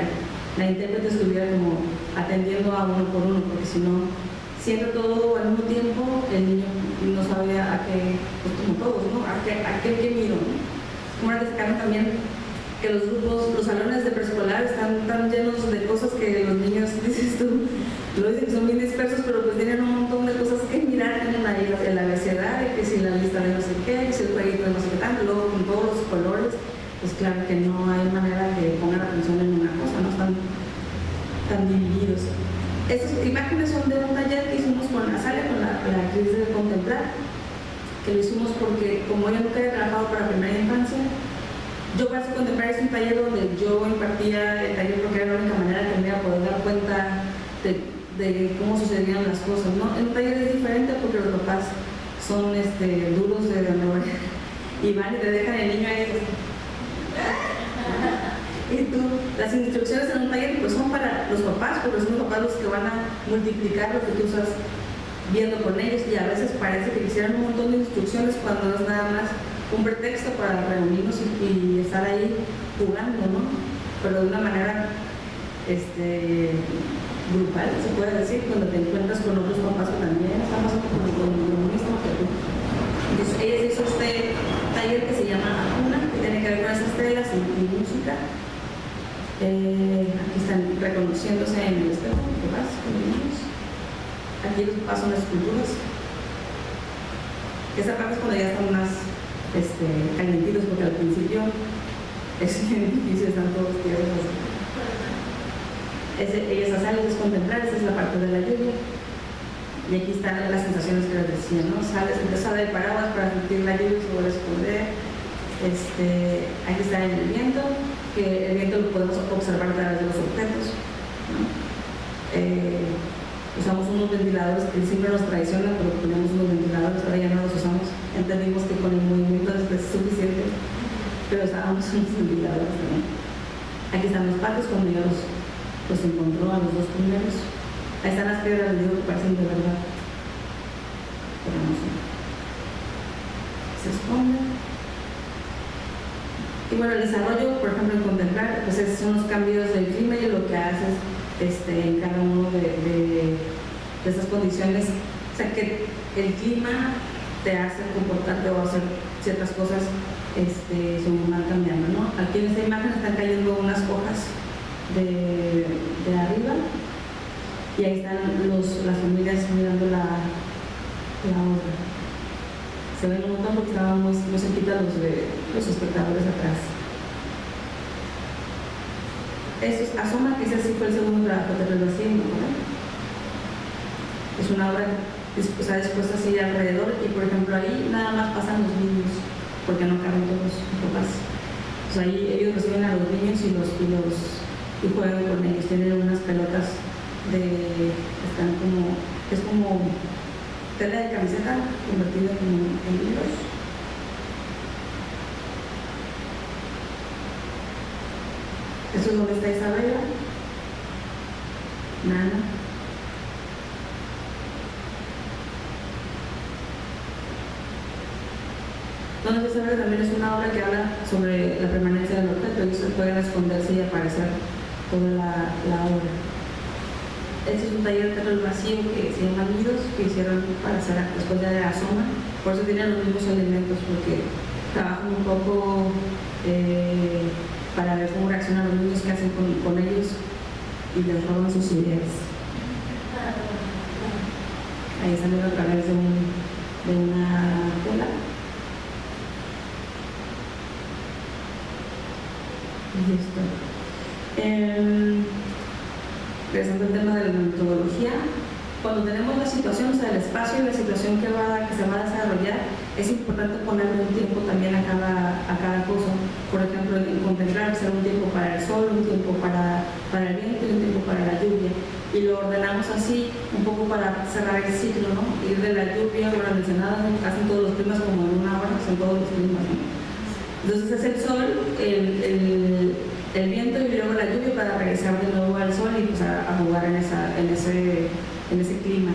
la intérprete estuviera como atendiendo a uno por uno, porque si no, siendo todo al mismo tiempo, el niño no sabía a qué, pues como todos, ¿no? A qué miro, ¿no? Como ahora destacaron también que los salones de preescolar están tan llenos de cosas que los niños, dices tú, lo dicen que son bien dispersos, pero pues tienen un montón de cosas que mirar. Tienen ahí el abecedario, que si la lista de no sé qué, que si el jueguito de no sé qué tanto, luego con todos los colores, pues claro que no hay manera que pongan atención en una cosa, no están tan divididos. Estas imágenes son de un taller que hicimos con Azalia, con la actriz de Contemplar, que lo hicimos porque como ella nunca había trabajado para primera infancia, yo para Contemplar es un taller donde yo impartía el taller porque era la única manera que me iba a poder dar cuenta de cómo sucedían las cosas, ¿no? En un taller es diferente porque los papás son duros de amor y van y te dejan el niño ahí y tú, las instrucciones en un taller pues son para los papás, porque son los papás los que van a multiplicar lo que tú estás viendo con ellos, y a veces parece que quisieran un montón de instrucciones cuando es nada más un pretexto para reunirnos y estar ahí jugando, ¿no? Pero de una manera grupal, se puede decir, cuando te encuentras con otros papás que también están pasando por lo mismo que tú. Entonces ella hizo este taller que se llama Acuna, que tiene que ver con esas telas y música. Aquí están reconociéndose en el espejo, ¿qué pasa con los niños? Aquí los papás son las esculturas. Esta parte es cuando ya están más calientitos, porque al principio es bien difícil, están todos tiernos así. Ellas hacen es contemplar, esa es la parte de la lluvia. Y aquí están las sensaciones que les decía, ¿no? Sales, empiezas a dar paraguas para sentir la lluvia, se vuelve a esconder. Aquí está el viento, que el viento lo podemos observar a través de los objetos, ¿no? Usamos unos ventiladores que siempre nos traicionan, pero ponemos unos ventiladores, ahora ya no los usamos. Entendimos que con el movimiento es suficiente, pero usábamos unos ventiladores también. Aquí están los patos cuando ya los encontró a los dos primeros. Ahí están las piedras, les digo que parecen de verdad. Pero no sé. Se esconden. Y bueno, el desarrollo, por ejemplo, en contemplar, pues son los cambios del clima y lo que haces en cada uno de estas condiciones. O sea, que el clima te hace comportarte o hacer ciertas cosas según van cambiando, ¿no? Aquí en esta imagen están cayendo unas hojas de arriba. Y ahí están las familias mirando la obra. Se ven un montón porque estaban muy cerquita los espectadores atrás. Esto es Asoma, que ese sí fue el segundo trabajo de Relvación, ¿no? Es una obra que está dispuesta así alrededor y, por ejemplo, ahí nada más pasan los niños, porque no caben todos los papás. O sea, ahí ellos reciben a los niños y juegan con ellos. Tienen unas pelotas es como tela de camiseta convertida en libros. Esto es donde está Isabela, Nana. Donde Isabela también es una obra que habla sobre la permanencia del objeto. Ellos se pueden esconderse y aparecer toda la obra. Este es un taller de terreno vacío que se llama Nidos, que hicieron para hacer después de Asoma. Por eso tienen los mismos elementos, porque trabajan un poco para ver cómo reaccionan los niños, que hacen con ellos y les roban sus ideas. Ahí salen a través de una tela. Y esto. Regresando al tema de la metodología, cuando tenemos la situación, o sea, el espacio y la situación que se va a desarrollar, es importante ponerle un tiempo también a cada cosa. Por ejemplo, en contemplar, hacer un tiempo para el sol, un tiempo para el viento y un tiempo para la lluvia. Y lo ordenamos así, un poco para cerrar el ciclo, ¿no? Ir de la lluvia, bueno, mencionadas, hacen todos los climas como en una hora, son todos los climas, ¿no? Entonces es el sol, el viento y luego la lluvia para regresar de nuevo al sol y pues a jugar en ese clima.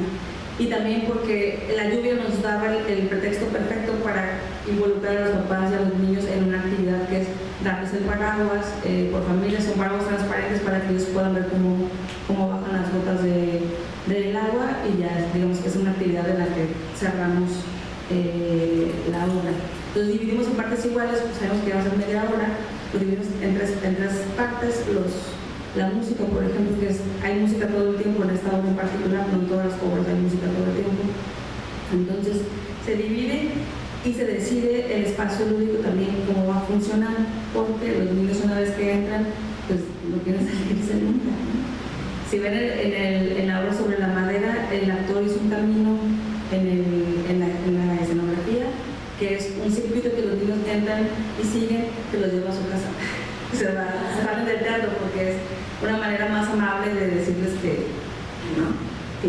Y también porque la lluvia nos daba el pretexto perfecto para involucrar a los papás y a los niños en una actividad que es darles el paraguas por familia, son paraguas transparentes para que ellos puedan ver cómo bajan las gotas del agua, y ya digamos que es una actividad en la que cerramos la obra. Entonces dividimos en partes iguales, pues sabemos que va a ser media hora, lo dividimos en tres partes. La música, por ejemplo, hay música todo el tiempo en esta obra en particular, no en todas las obras hay música todo el tiempo. Entonces se divide y se decide el espacio lúdico también, cómo va a funcionar, porque los niños una vez que entran, pues no quieren salirse nunca, ¿no? Si ven en la obra sobre la madera, el actor hizo un camino en la escenografía, que es un circuito que los niños entran y siguen, que los lleva a su casa. Se salen del teatro porque es una manera más amable de decirles que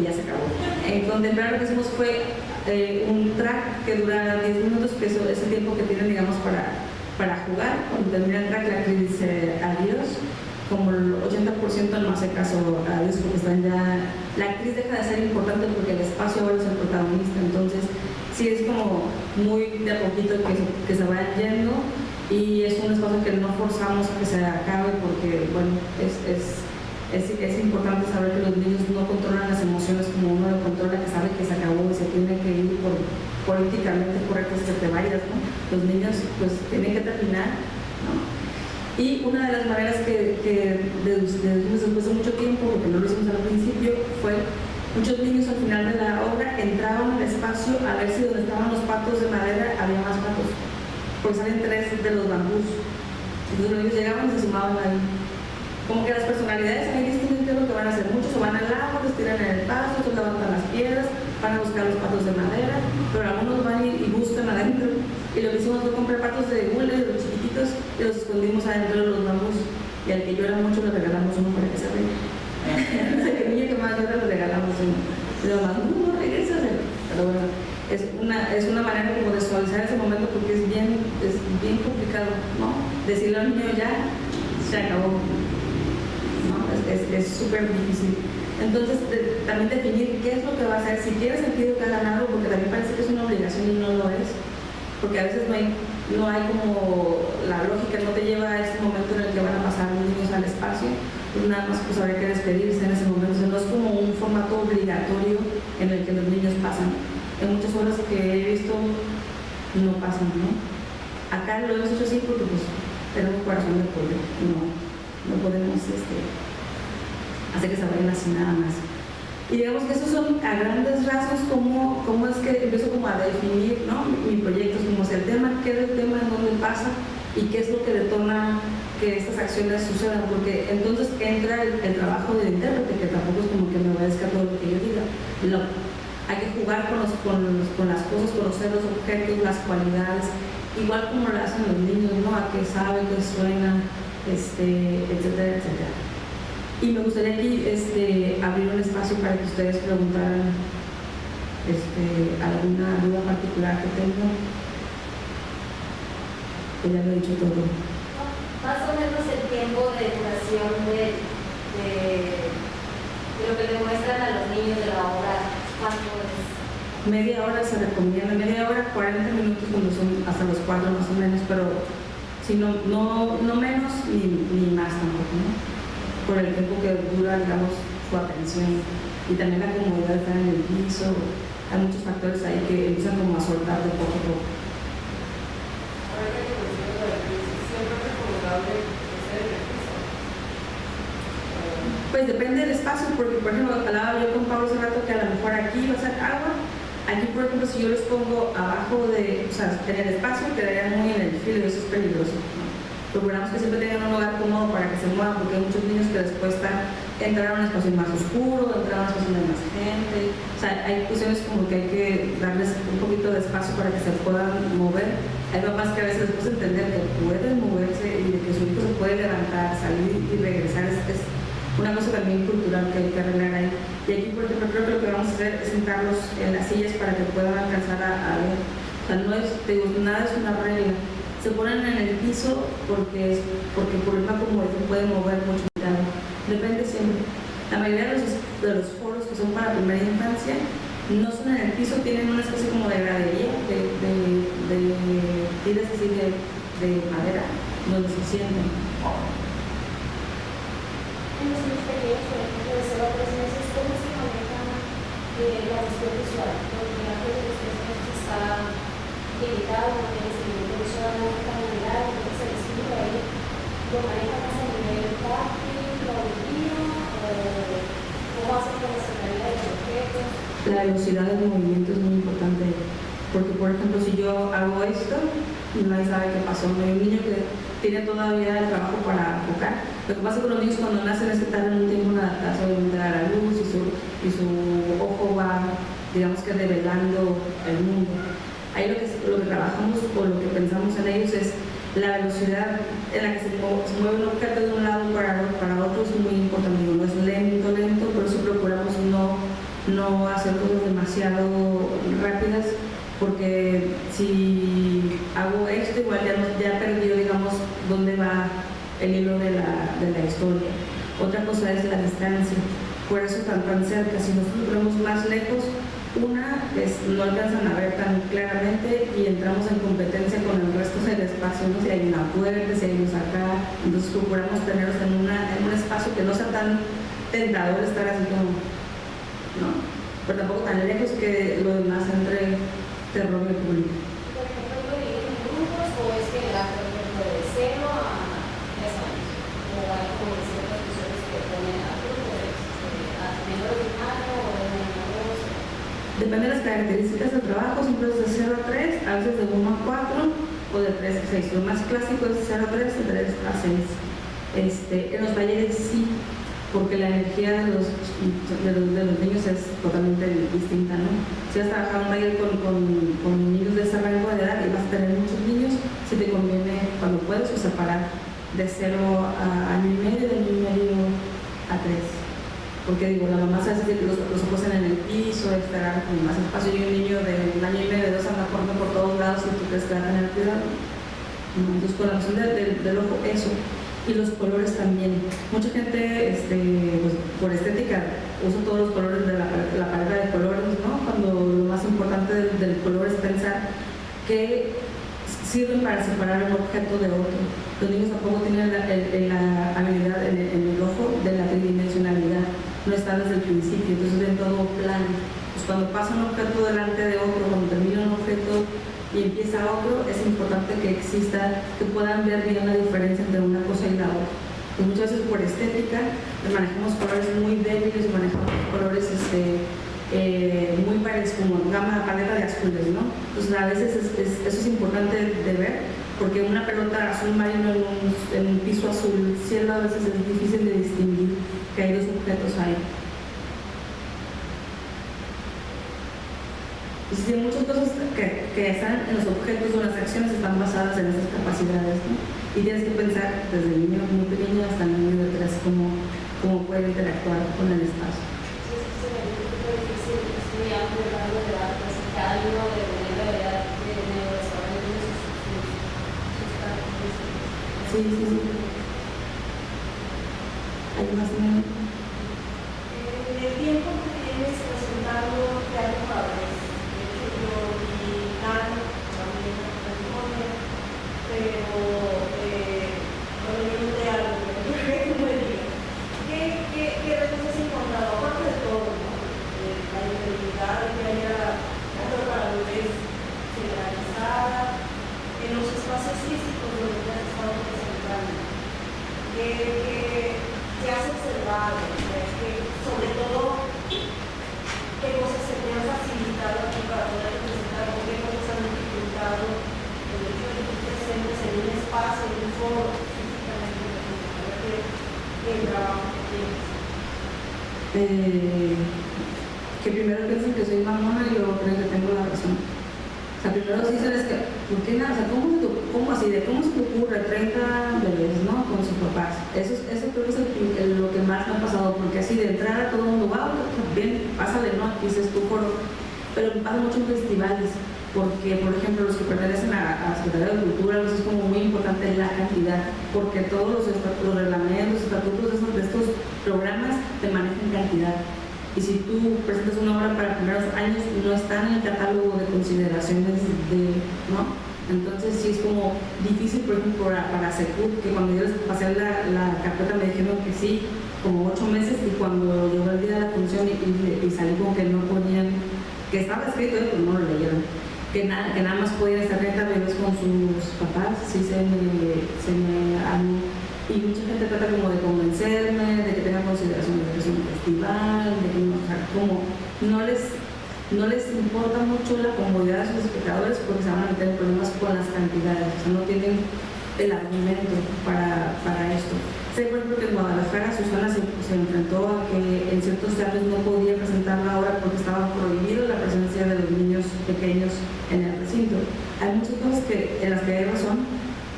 ya se acabó. En Contemplar lo que hicimos fue un track que dura 10 minutos, que es el tiempo que tienen, digamos, para jugar. Cuando termina el track, la actriz dice adiós. Como el 80% no hace caso a Dios, porque están ya... La actriz deja de ser importante porque el espacio ahora es el protagonista. Entonces sí es como muy de a poquito que se vayan yendo, y es un espacio que no forzamos a que se acabe, porque bueno, es importante saber que los niños no controlan las emociones como uno lo controla, que sabe que se acabó y se tiene que ir por políticamente correcto es que te vayas, ¿no? Los niños pues tienen que terminar, ¿no? Y una de las maneras que deducimos después de mucho tiempo, porque no lo hicimos al principio, fue muchos niños al final de la obra entraban al espacio a ver si donde estaban los patos de madera había más patos, porque salen 3 de los bambús. Entonces los niños llegaban y se sumaban ahí. Como que las personalidades ahí distinguen qué es lo que van a hacer. Muchos se van al agua, los tiran en el pasto, otros levantan las piedras, van a buscar los patos de madera, pero algunos van y buscan adentro. Y lo que hicimos fue comprar patos de hule, de los chiquititos, y los escondimos adentro de los bambús. Y al que llora mucho le regalamos uno para que se ría. El niño que más llora le regalamos uno. Y los demás, no, regrésase. Pero bueno, es una manera como de suavizar ese momento porque es bien complicado, ¿no? Decirle al niño ya, se acabó. ¿No? Es súper difícil. Entonces, también definir qué es lo que va a hacer, si tiene sentido que hagan algo, porque también parece que es una obligación y no lo es, porque a veces no hay como la lógica, no te lleva a este momento en el que van a pasar los niños al espacio, pues nada más pues habría que despedirse en ese momento. O sea, no es como un formato obligatorio en el que los niños pasan. En muchas horas que he visto no pasan, ¿no? Acá lo hemos hecho así porque pues tenemos corazón de pollo, no podemos hacer que se vayan así nada más. Y digamos que esos son a grandes rasgos cómo es que empiezo como a definir, ¿no? Mi proyecto, es como si el tema, qué es el tema, en dónde pasa y qué es lo que detona que estas acciones sucedan, porque entonces entra el trabajo del intérprete, que tampoco es como que me obedezca todo lo que yo diga. No, hay que jugar con las cosas, conocer los objetos, las cualidades, igual como lo hacen los niños, ¿no? A qué saben, qué suena, etcétera, etcétera. Y me gustaría aquí abrir un espacio para que ustedes preguntaran alguna duda particular que tengan. Ya lo he dicho todo. Más o menos el tiempo de duración de lo que le muestran a los niños de la obra, ¿cuánto es? Media hora se recomienda, media hora, 40 minutos cuando son hasta los 4 más o menos, pero si no menos ni más tampoco, ¿no? Por el tiempo que dura, digamos, su atención y también la comodidad de estar en el piso. Hay muchos factores ahí que empiezan como a soltar de poco a poco. Ahora que mencionas lo del piso, ¿siempre es recomendable que sea en el piso? Pues depende del espacio, porque por ejemplo, hablaba yo con Pablo hace rato que a lo mejor aquí va a ser agua. Aquí, por ejemplo, si yo los pongo abajo en el espacio, quedarían muy en el filo y eso es peligroso, ¿no? Procuramos que siempre tengan un lugar cómodo para que se muevan, porque hay muchos niños que les cuesta entrar a un espacio más oscuro, entrar a un espacio donde hay más gente. O sea, hay cuestiones como que hay que darles un poquito de espacio para que se puedan mover. Hay papás que a veces después de entender que pueden moverse y de que su hijo se puede levantar, salir y regresar, es una cosa también cultural que hay que arreglar ahí. Y aquí, por ejemplo, creo que lo que vamos a hacer es sentarlos en las sillas para que puedan alcanzar a ver. O sea, no es, nada es una regla. Se ponen en el piso porque por el más como se puede mover mucho. Depende siempre. La mayoría de los foros que son para primera infancia no son en el piso, tienen una especie como de gradería, de tiras así de madera, donde se sienten. En los niños pequeños, por ejemplo, de 0 a 3 meses, ¿cómo se maneja la cuestión visual? Porque antes de los 3 meses está limitado, no tiene seguimiento visual, no está movilidad, entonces el estudio ahí lo maneja más a nivel táctil, auditivo, cómo hace con la escenalidad de los objetos. La velocidad del movimiento es muy importante, porque por ejemplo si yo hago esto, nadie sabe qué pasó. Hay un niño que tiene todavía el trabajo para enfocar. Lo que pasa con los niños cuando nacen es que tardan un tiempo en adaptarse a la luz y su ojo va, digamos que revelando el mundo. Ahí lo que trabajamos o lo que pensamos en ellos es la velocidad en la que se mueve un objeto de un lado para otro es muy importante. No es lento, por eso procuramos no hacer cosas demasiado rápidas, porque si hago esto igual ya perdió, digamos, dónde va el hilo de la historia. Otra cosa es la distancia, por eso están tan cerca. Si nosotros ponemos más lejos, no alcanzan a ver tan claramente y entramos en competencia con el resto del espacio, ¿no? Si hay una puerta, si hay luz acá, entonces procuramos tenerlos en un espacio que no sea tan tentador estar así como, ¿no? Pero tampoco tan lejos que lo demás entre terror de público. Por ejemplo, ¿lo dividen en grupos o es general, por ejemplo, de 0 a 3 años? O hay como ciertas personas que ponen a grupos, a menor de un año o de un año a 2? Depende de las características del trabajo, siempre es de 0 a 3, a veces de 1 a 4 o de 3 a 6. Lo más clásico es de 0 a 3, de 3 a 6. En los talleres sí, porque la energía de los niños es totalmente distinta, ¿no? Si vas a trabajar un taller con niños de ese rango de edad y vas a tener muchos niños, si te conviene, cuando puedes, o separar de 0 a año y medio, de año y medio a 3. Porque digo, la mamá se hace que los posen en el piso, esperar con más espacio, y un niño de un año y medio, de 2 anda corriendo por todos lados y tú crees que va a tener cuidado. Entonces, con la razón del ojo, eso. Y los colores también. Mucha gente, pues, por estética, usa todos los colores de la paleta de colores, ¿no? Cuando lo más importante del color es pensar que sirven para separar un objeto de otro. Los niños tampoco tienen la habilidad en el ojo de la tridimensionalidad, no está desde el principio, entonces ven todo plano. Pues cuando pasa un objeto delante de otro, cuando termina un objeto y empieza otro, es importante que exista, que puedan ver bien la diferencia entre una cosa y la otra. Pues muchas veces por estética manejamos colores muy débiles, manejamos colores muy parecidos, como gama, paleta de azules, ¿no? Entonces a veces eso es importante de ver, porque una pelota azul marino en un piso azul cielo a veces es difícil de distinguir que hay dos objetos ahí. Y si hay muchas cosas que están en los objetos o las acciones están basadas en esas capacidades, ¿no? Y tienes que pensar desde el niño muy pequeño hasta el niño de 3 cómo puede interactuar con el espacio. Sí. ¿Hay más o menos? El tiempo que tienes presentando teatro padres, de hecho yo vi Nano, también en California, pero bueno, yo no te hablo, pero como diría, ¿qué retos has encontrado? Aparte de todo, ¿no? La integridad de que haya teatro para bebés generalizada, en los espacios físicos donde te has estado presentando. ¿Qué has observado? Sobre todo, ¿qué cosas se te han facilitado aquí para poder presentar? ¿O qué cosas han dificultado el hecho de que tú presentes en un espacio, en un foro, físicamente, para que el trabajo que tienes? Que primero piensen que soy mamona y luego creen que tengo la razón. O sea, primero sí sabes que, ¿por qué nada? O sea, ¿cómo se te ocurre 30 bebés, ¿no? Con sus papás. Eso creo que es lo que más me ha pasado, porque así de entrada todo el mundo, wow, bien, pásale, ¿no? Aquí dices tu foro. Pero me pasa mucho en festivales, porque, por ejemplo, los que pertenecen a la Secretaría de Cultura, es como muy importante la cantidad, porque todos los reglamentos, estatutos de estos programas te manejan cantidad. Y si tú presentas una obra para primeros años, no está en el catálogo de consideraciones ¿no? Entonces sí es como difícil, por ejemplo, para Secut, que cuando yo les pasé la carpeta me dijeron que sí, como 8 meses, y cuando llegó el día de la función y salí como que no podían, que estaba escrito, pero no lo leyeron, que nada más podían estar 30 bebés con sus papás, sí se me armó. Y mucha gente trata como de convencerme, de que tengan consideración de que es un festival, de que no les importa mucho la comodidad de sus espectadores, porque se van a meter en problemas con las cantidades, o sea, no tienen el argumento para esto. Sé, por ejemplo, que en Guadalajara Susana se enfrentó a que en ciertos teatros no podía presentar la obra porque estaba prohibido la presencia de los niños pequeños en el recinto. Hay muchas cosas en las que hay razón,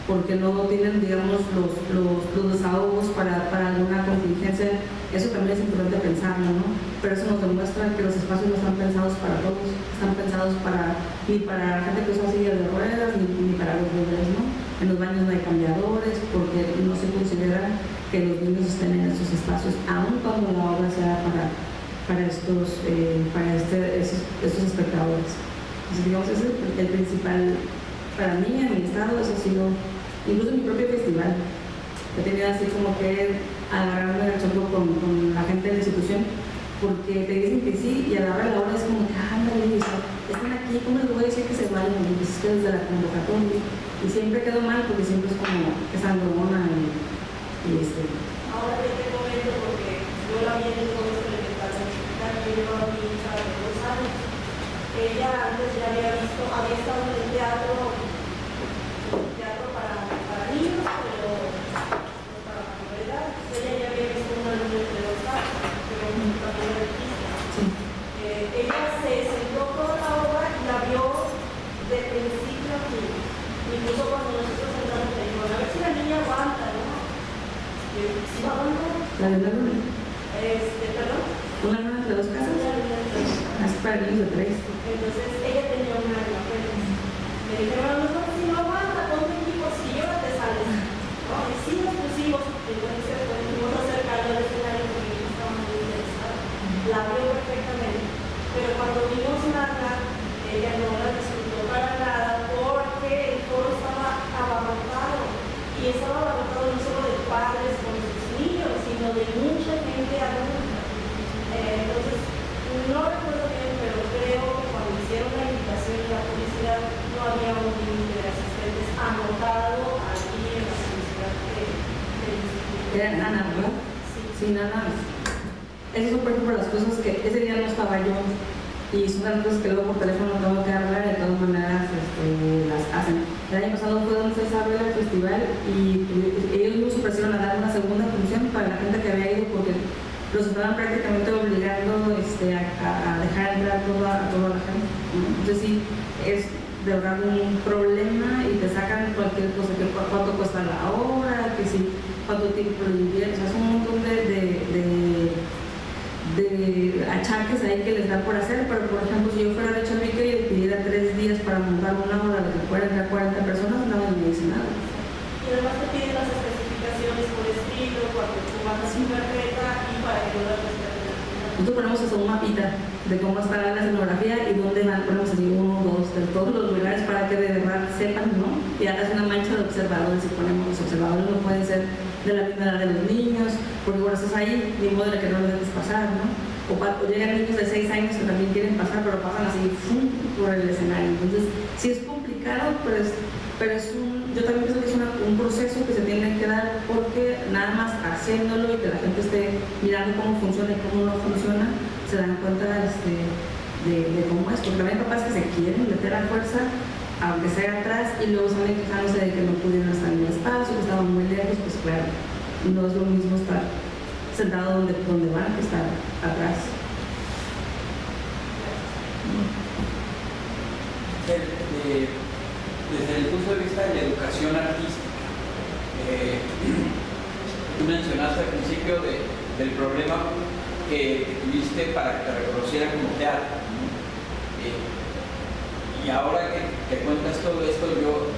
porque no tienen, digamos, los desahogos para alguna contingencia. Eso también es importante pensarlo, ¿no? Pero eso nos demuestra que los espacios no están pensados para todos, están pensados ni para la gente que usa silla de ruedas, ni para los bebés, ¿no? En los baños no hay cambiadores, porque no se considera que los niños estén en esos espacios, aun cuando la obra sea para estos espectadores. Entonces, digamos, ese es el principal, para mí, en mi estado, eso ha sido, incluso en mi propio festival, he tenido así como que agarrarme el chongo con la gente de la institución, porque te dicen que sí y a la hora es como que ándale, están aquí, ¿cómo les voy a decir que se vayan? Y pues es que desde la convocatoria, y siempre quedó mal porque siempre es como esa broma Ahora yo te comento porque yo la vi en el colegio elemental mexicana, yo llevaba a mi hija de 2 años. Ella antes ya había estado en el teatro para niños, pero no para mayor edad. Ella ya había visto una niña de 2 años, pero también era artista. sí. Ella se sentó toda la obra y la vio de principio a fin. Incluso cuando nosotros entramos le dijo, a ver si la niña aguanta, ¿no? ¿Sí va a aguantar? La de la luna. Perdón. Una luna entre 2 casas. Así para niños de 3. Entonces ella tenía un año apenas. Me dijeron, a nosotros si no aguanta, ponte equipos y llévate sales. No, y sí nos pusimos, entonces fuimos acercando al escenario porque ellos estaban muy interesados. La vio perfectamente. Pero cuando vimos nada, ella no la disfrutó para nada porque el foro estaba abarrotado. Y estaba abarrotado no solo de padres con sus niños, sino de mucha gente adulta. Entonces, no recuerdo bien, pero creo que cuando hicieron la invitación y la publicidad no había un límite de asistentes anotado aquí en la publicidad del instituto. Era Ana, ¿verdad? Sí. Sí, nada más. Esas son, por ejemplo, las cosas que ese día no estaba yo, y son las cosas que luego por teléfono tengo que hablar, de todas maneras las hacen. El año pasado fue donde se abrió el festival y ellos nos ofrecieron a dar una segunda función para la gente que había ido porque los estaban prácticamente obligando a dejar entrar a toda la gente, ¿no? Entonces sí, es de verdad un problema y te sacan cualquier cosa, que cuánto cuesta la hora, que si cuánto tiempo lo inviertes, o sea, es un montón de achaques ahí que les da por hacer, pero por ejemplo si yo fuera de Chavica y le pidiera 3 días para montar una hora de que fueran de 40 personas, no me dice nada. Y además te piden las especificaciones por escrito, cuando tú vas a su carpeta y para que no las respeten. Nosotros ponemos eso, un mapita de cómo está la escenografía y dónde van, ponemos así 1, 2, de todos los lugares para que de verdad sepan, ¿no? Y hagas una mancha de observadores y ponemos los observadores, no pueden ser de la misma edad de los niños, porque cuando estás ahí, ni modo de que no lo dejes pasar, ¿no? O llegan niños de 6 años que también quieren pasar, pero pasan así ¡fum! Por el escenario. Entonces, sí es complicado, pero yo también pienso que es un proceso que se tiene que dar porque nada más haciéndolo y que la gente esté mirando cómo funciona y cómo no funciona, se dan cuenta de cómo es, porque también hay papás que se quieren meter a fuerza, aunque sea atrás, y luego salen quejándose de que no pudieron estar en el espacio, que estaban muy lejos, pues claro, no es lo mismo estar sentado donde van que estar atrás. Desde el punto de vista de la educación artística, tú mencionaste al principio del problema que tuviste para que te reconocieran como teatro, ¿no? Y ahora que cuentas todo esto, yo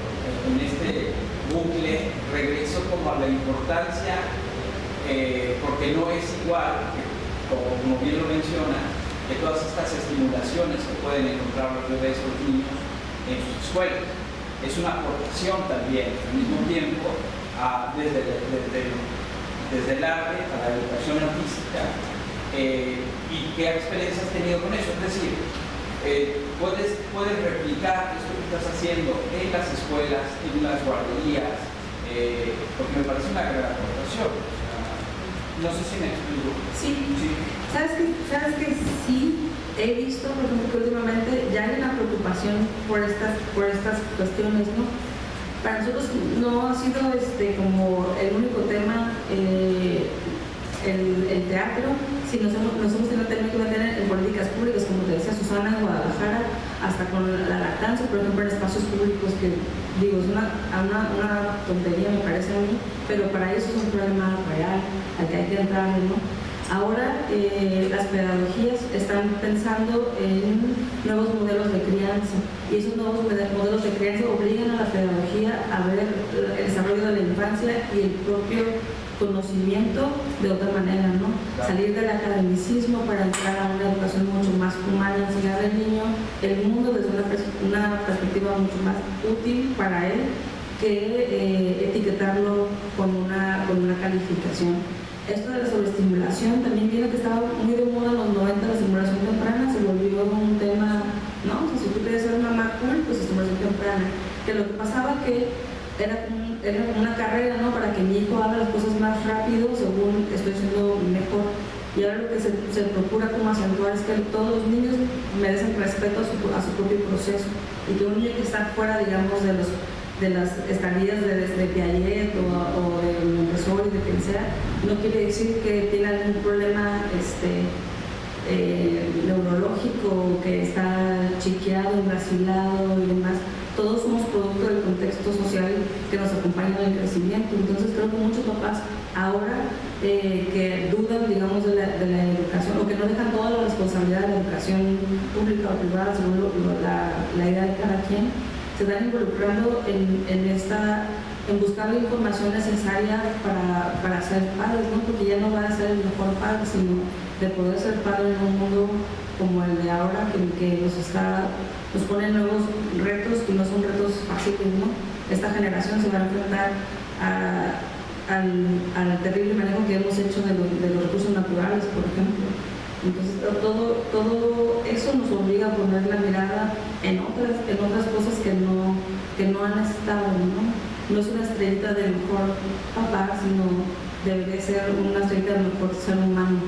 en este bucle regreso como a la importancia, porque no es igual, como bien lo menciona, de todas estas estimulaciones que pueden encontrar los bebés o los niños en sus escuelas. Es una aportación también, al mismo tiempo, desde el arte a la educación artística. ¿Y qué experiencia has tenido con eso? Es decir, puedes replicar esto que estás haciendo en las escuelas, en las guarderías, porque me parece una gran aportación. No sé si me explico. Sí. ¿Sabes que sí? He visto, por ejemplo, que últimamente ya hay una preocupación por estas cuestiones, ¿no? Para nosotros no ha sido como el único tema el teatro, sino nos hemos tenido que meter en políticas públicas, como te decía Susana, en Guadalajara, hasta con la lactancia, por ejemplo, en espacios públicos, que digo, es una tontería, me parece a mí, pero para eso es un problema real al que hay que entrar, ¿no? Ahora las pedagogías están pensando en nuevos modelos de crianza y esos nuevos modelos de crianza obligan a la pedagogía a ver el desarrollo de la infancia y el propio conocimiento de otra manera, ¿no? Salir del academicismo para entrar a una educación mucho más humana, enseñar al niño el mundo desde una perspectiva mucho más útil para él que etiquetarlo con una calificación. Esto de la sobreestimulación también viene que estaba muy de moda en los 90, la estimulación temprana se volvió un tema, ¿no? Se lo que pasaba que era como una carrera, ¿no? Para que mi hijo haga las cosas más rápido según estoy siendo mejor. Y ahora lo que se procura como acentuar es que todos los niños merecen respeto a su propio proceso, y que un niño que está fuera, digamos, de las estadías de Piaget o de Montessori, de quien sea, no quiere decir que tiene algún problema neurológico, que está chiqueado, engracilado y demás. Todos somos producto del contexto social que nos acompaña en el crecimiento. Entonces creo que muchos papás ahora que dudan, digamos, de la educación, o que no dejan toda la responsabilidad de la educación pública o privada según la idea de cada quien, se están involucrando en buscar la información necesaria para ser padres, ¿no? Porque ya no van a ser el mejor padre, sino de poder ser padre en un mundo como el de ahora, que nos pone nuevos retos, y no son retos fáciles, ¿no? Esta generación se va a enfrentar al terrible manejo que hemos hecho de los recursos naturales, por ejemplo. Entonces todo eso nos obliga a poner la mirada en otras cosas que no han estado, ¿no? No es una estrellita del mejor papá, sino debería ser una estrellita del mejor ser humano,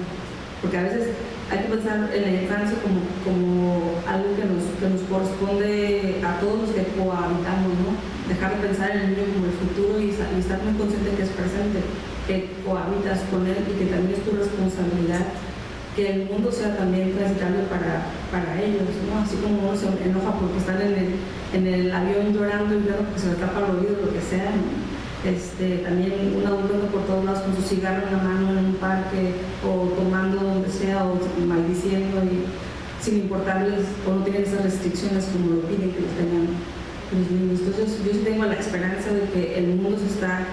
porque a veces hay que pensar en la infancia como algo que nos corresponde a todos los que cohabitamos, ¿no? Dejar de pensar en el niño como el futuro y estar muy consciente que es presente, que cohabitas con él, y que también es tu responsabilidad que el mundo sea también transitable para ellos, ¿no? Así como uno se enoja porque están en el avión llorando y luego porque se le tapa el oído, lo que sea, ¿no? También un adulto por todos lados con su cigarro en la mano en un parque, o tomando donde sea, o maldiciendo, y sin importarles, o no tienen esas restricciones como lo piden que los tengan los niños. Entonces yo sí tengo la esperanza de que el mundo se está,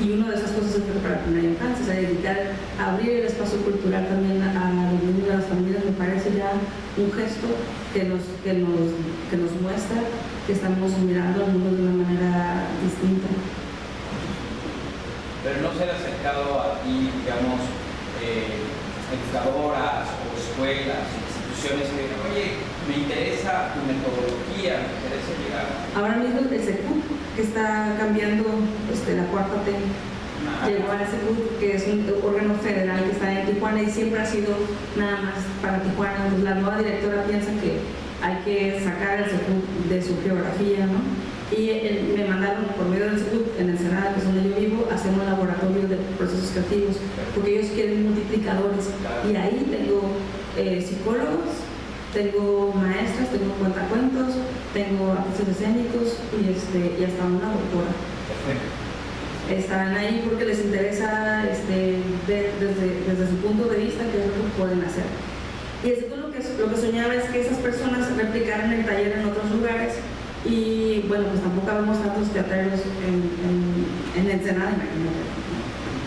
y una de esas cosas es preparar la infancia, o sea, dedicar a abrir el espacio cultural también a los niños y a las familias. Me parece ya un gesto que nos muestra que estamos mirando al mundo de una manera distinta. Pero no se han acercado a ti, digamos, educadoras o escuelas, instituciones que digan, oye, me interesa tu metodología, me interesa llegar. Ahora mismo el SECUP, que está cambiando la cuarta T, llegó al SECUP, que es un órgano federal que está en Tijuana, y siempre ha sido nada más para Tijuana. Entonces la nueva directora piensa que hay que sacar el SECUP de su geografía, ¿no? Y me mandaron por medio del SECUP en Ensenada, que es donde yo vivo, a hacer un laboratorio de procesos creativos, porque ellos quieren multiplicadores. Y ahí tengo psicólogos, tengo maestras, tengo cuentacuentos, tengo artistas escénicos y hasta una doctora. Están ahí porque les interesa desde su punto de vista qué es lo que pueden hacer. Y el SECUP lo que soñaba es que esas personas replicaran el taller en otros lugares. Y bueno, pues tampoco habemos tantos teatreros en Ensenada,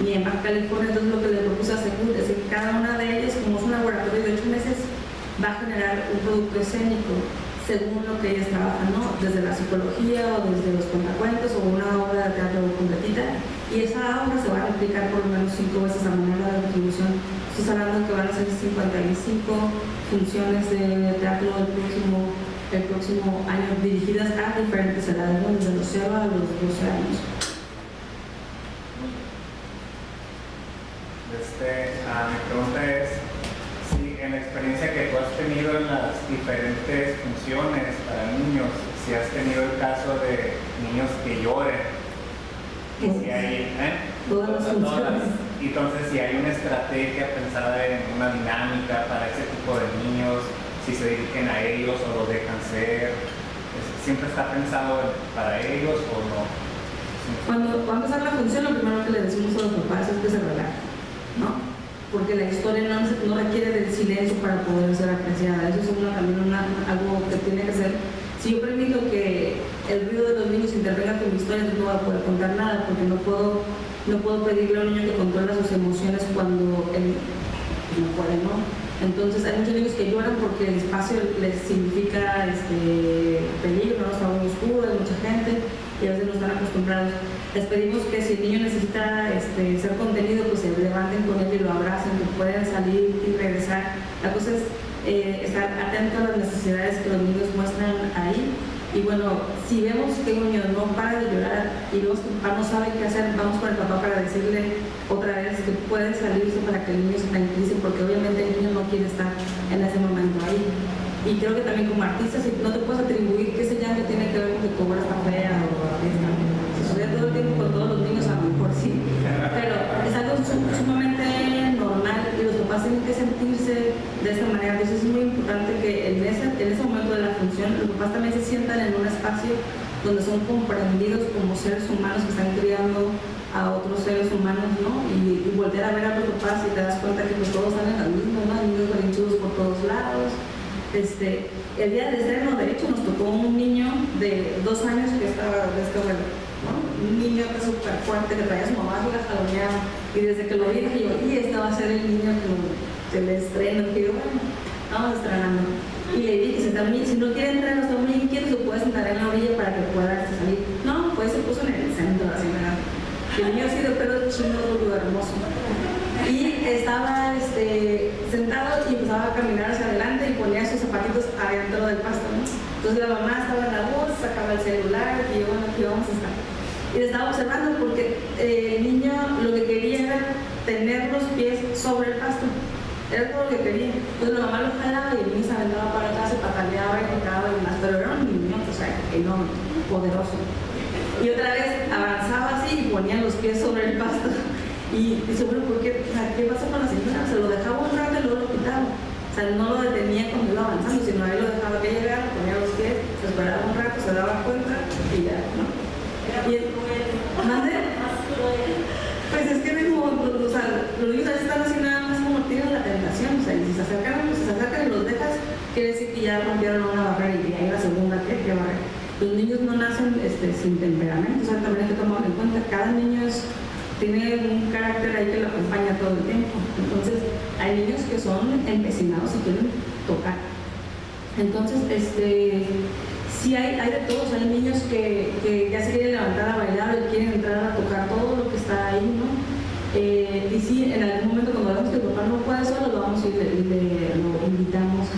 ni en Baja California. Entonces lo que le propuse a SECUP es que cada una de ellas, como es un laboratorio de 8 meses, va a generar un producto escénico según lo que ellas trabajan, ¿no? Desde la psicología o desde los cuentacuentos o una obra de teatro completita, y esa obra se va a replicar por lo menos 5 veces a manera de retribución. Estoy hablando que van a ser 55 funciones de teatro el próximo año, dirigidas a diferentes edades, ¿no? Desde los 0 a los 12 años. Mi pregunta es si en la experiencia que tú has tenido en las diferentes funciones para niños, si has tenido el caso de niños que lloren, y si hay todas las funciones. Entonces, si hay una estrategia pensada en una dinámica para ese tipo de niños, si se dediquen a ellos o lo dejan ser, ¿siempre está pensado para ellos o no? Cuando va a empezar la función, lo primero que le decimos a los papás es que se relajen, ¿no? Porque la historia no requiere del silencio para poder ser apreciada. Eso es también algo que tiene que ser. Si yo permito que el ruido de los niños intervenga con mi historia, entonces no voy a poder contar nada, porque no puedo pedirle a un niño que controla sus emociones cuando él no puede, ¿no? Entonces hay muchos niños que lloran porque el espacio les significa peligro, ¿no? Está muy oscuro, hay mucha gente y a veces no están acostumbrados. Les pedimos que si el niño necesita ser contenido, pues se levanten con él y lo abracen, que puedan salir y regresar. La cosa es estar atento a las necesidades que los niños muestran ahí. Y bueno, si vemos que un niño no y vemos que el papá no sabe qué hacer, vamos con el papá para decirle otra vez que puede salirse para que el niño se tranquilice, porque obviamente el niño no quiere estar en ese momento ahí. Y creo que también como artista, si no te puedes atribuir que ese llanto tiene que ver con que tu obra está fea o artista. Si sucede todo el tiempo con todos los niños, a lo mejor sí. Pero es algo sumamente normal y los papás tienen que sentirse de esta manera. Entonces es muy importante que en ese momento de la función los papás también se sientan en un espacio donde son comprendidos como seres humanos que están criando a otros seres humanos, ¿no? Y volver a ver a los papás y te das cuenta que pues todos salen al mismo, ¿no? Niños berrinchudos por todos lados. El día del estreno, de hecho, nos tocó un niño de 2 años que estaba de este abuelo, ¿no? Un niño que es súper fuerte, que traía a su mamá y la jaloneaba. Y desde que lo vi, dije yo, y este va a ser el niño que le estreno. Y yo, bueno, vamos estrenando. Y le dije, si no quiere entrar, no está muy inquieto, se puede sentar en la orilla para que pueda salir. No, pues se puso en el centro, así, ¿verdad? Y el niño así de pelo chino, hermoso. Y estaba sentado y empezaba a caminar hacia adelante y ponía sus zapatitos adentro del pasto, ¿no? Entonces la mamá estaba en la voz, sacaba el celular y yo, bueno, aquí vamos a estar. Y le estaba observando porque el niño lo que quería era tener los pies sobre el pasto. Era todo lo que quería. Entonces la mamá lo jalaba y el niño se aventaba para atrás y pataleaba y gritaba y demás. Pero era un niño, o sea, enorme, poderoso. Y otra vez avanzaba así y ponía los pies sobre el pasto. Y dice, bueno, ¿por qué? O sea, ¿qué pasa con la señora? Se lo dejaba un rato y luego lo quitaba. O sea, no lo detenía cuando iba avanzando, sino ahí lo dejaba que llegara, ponía los pies, se esperaba un rato, se daba cuenta y ya, ¿no? Era Y ¿mande? más cruel. Pues es que mismo, o sea, los niños a veces están así nada más como tienen la tentación, o sea, y si se acercan y los dejas, quiere decir que ya rompieron una barrera y hay la segunda que barrera. Los niños no nacen sin temperamento, o sea, también hay que tomar en cuenta, cada niño tiene un carácter ahí que lo acompaña todo el tiempo. Entonces, hay niños que son empecinados y quieren tocar. Entonces, sí hay de todos. Hay niños que ya se quieren levantar a bailar o quieren entrar a tocar todo lo que está ahí, ¿no? Y sí, en algún momento cuando vemos que el papá no puede solo, lo vamos a ir, lo invitamos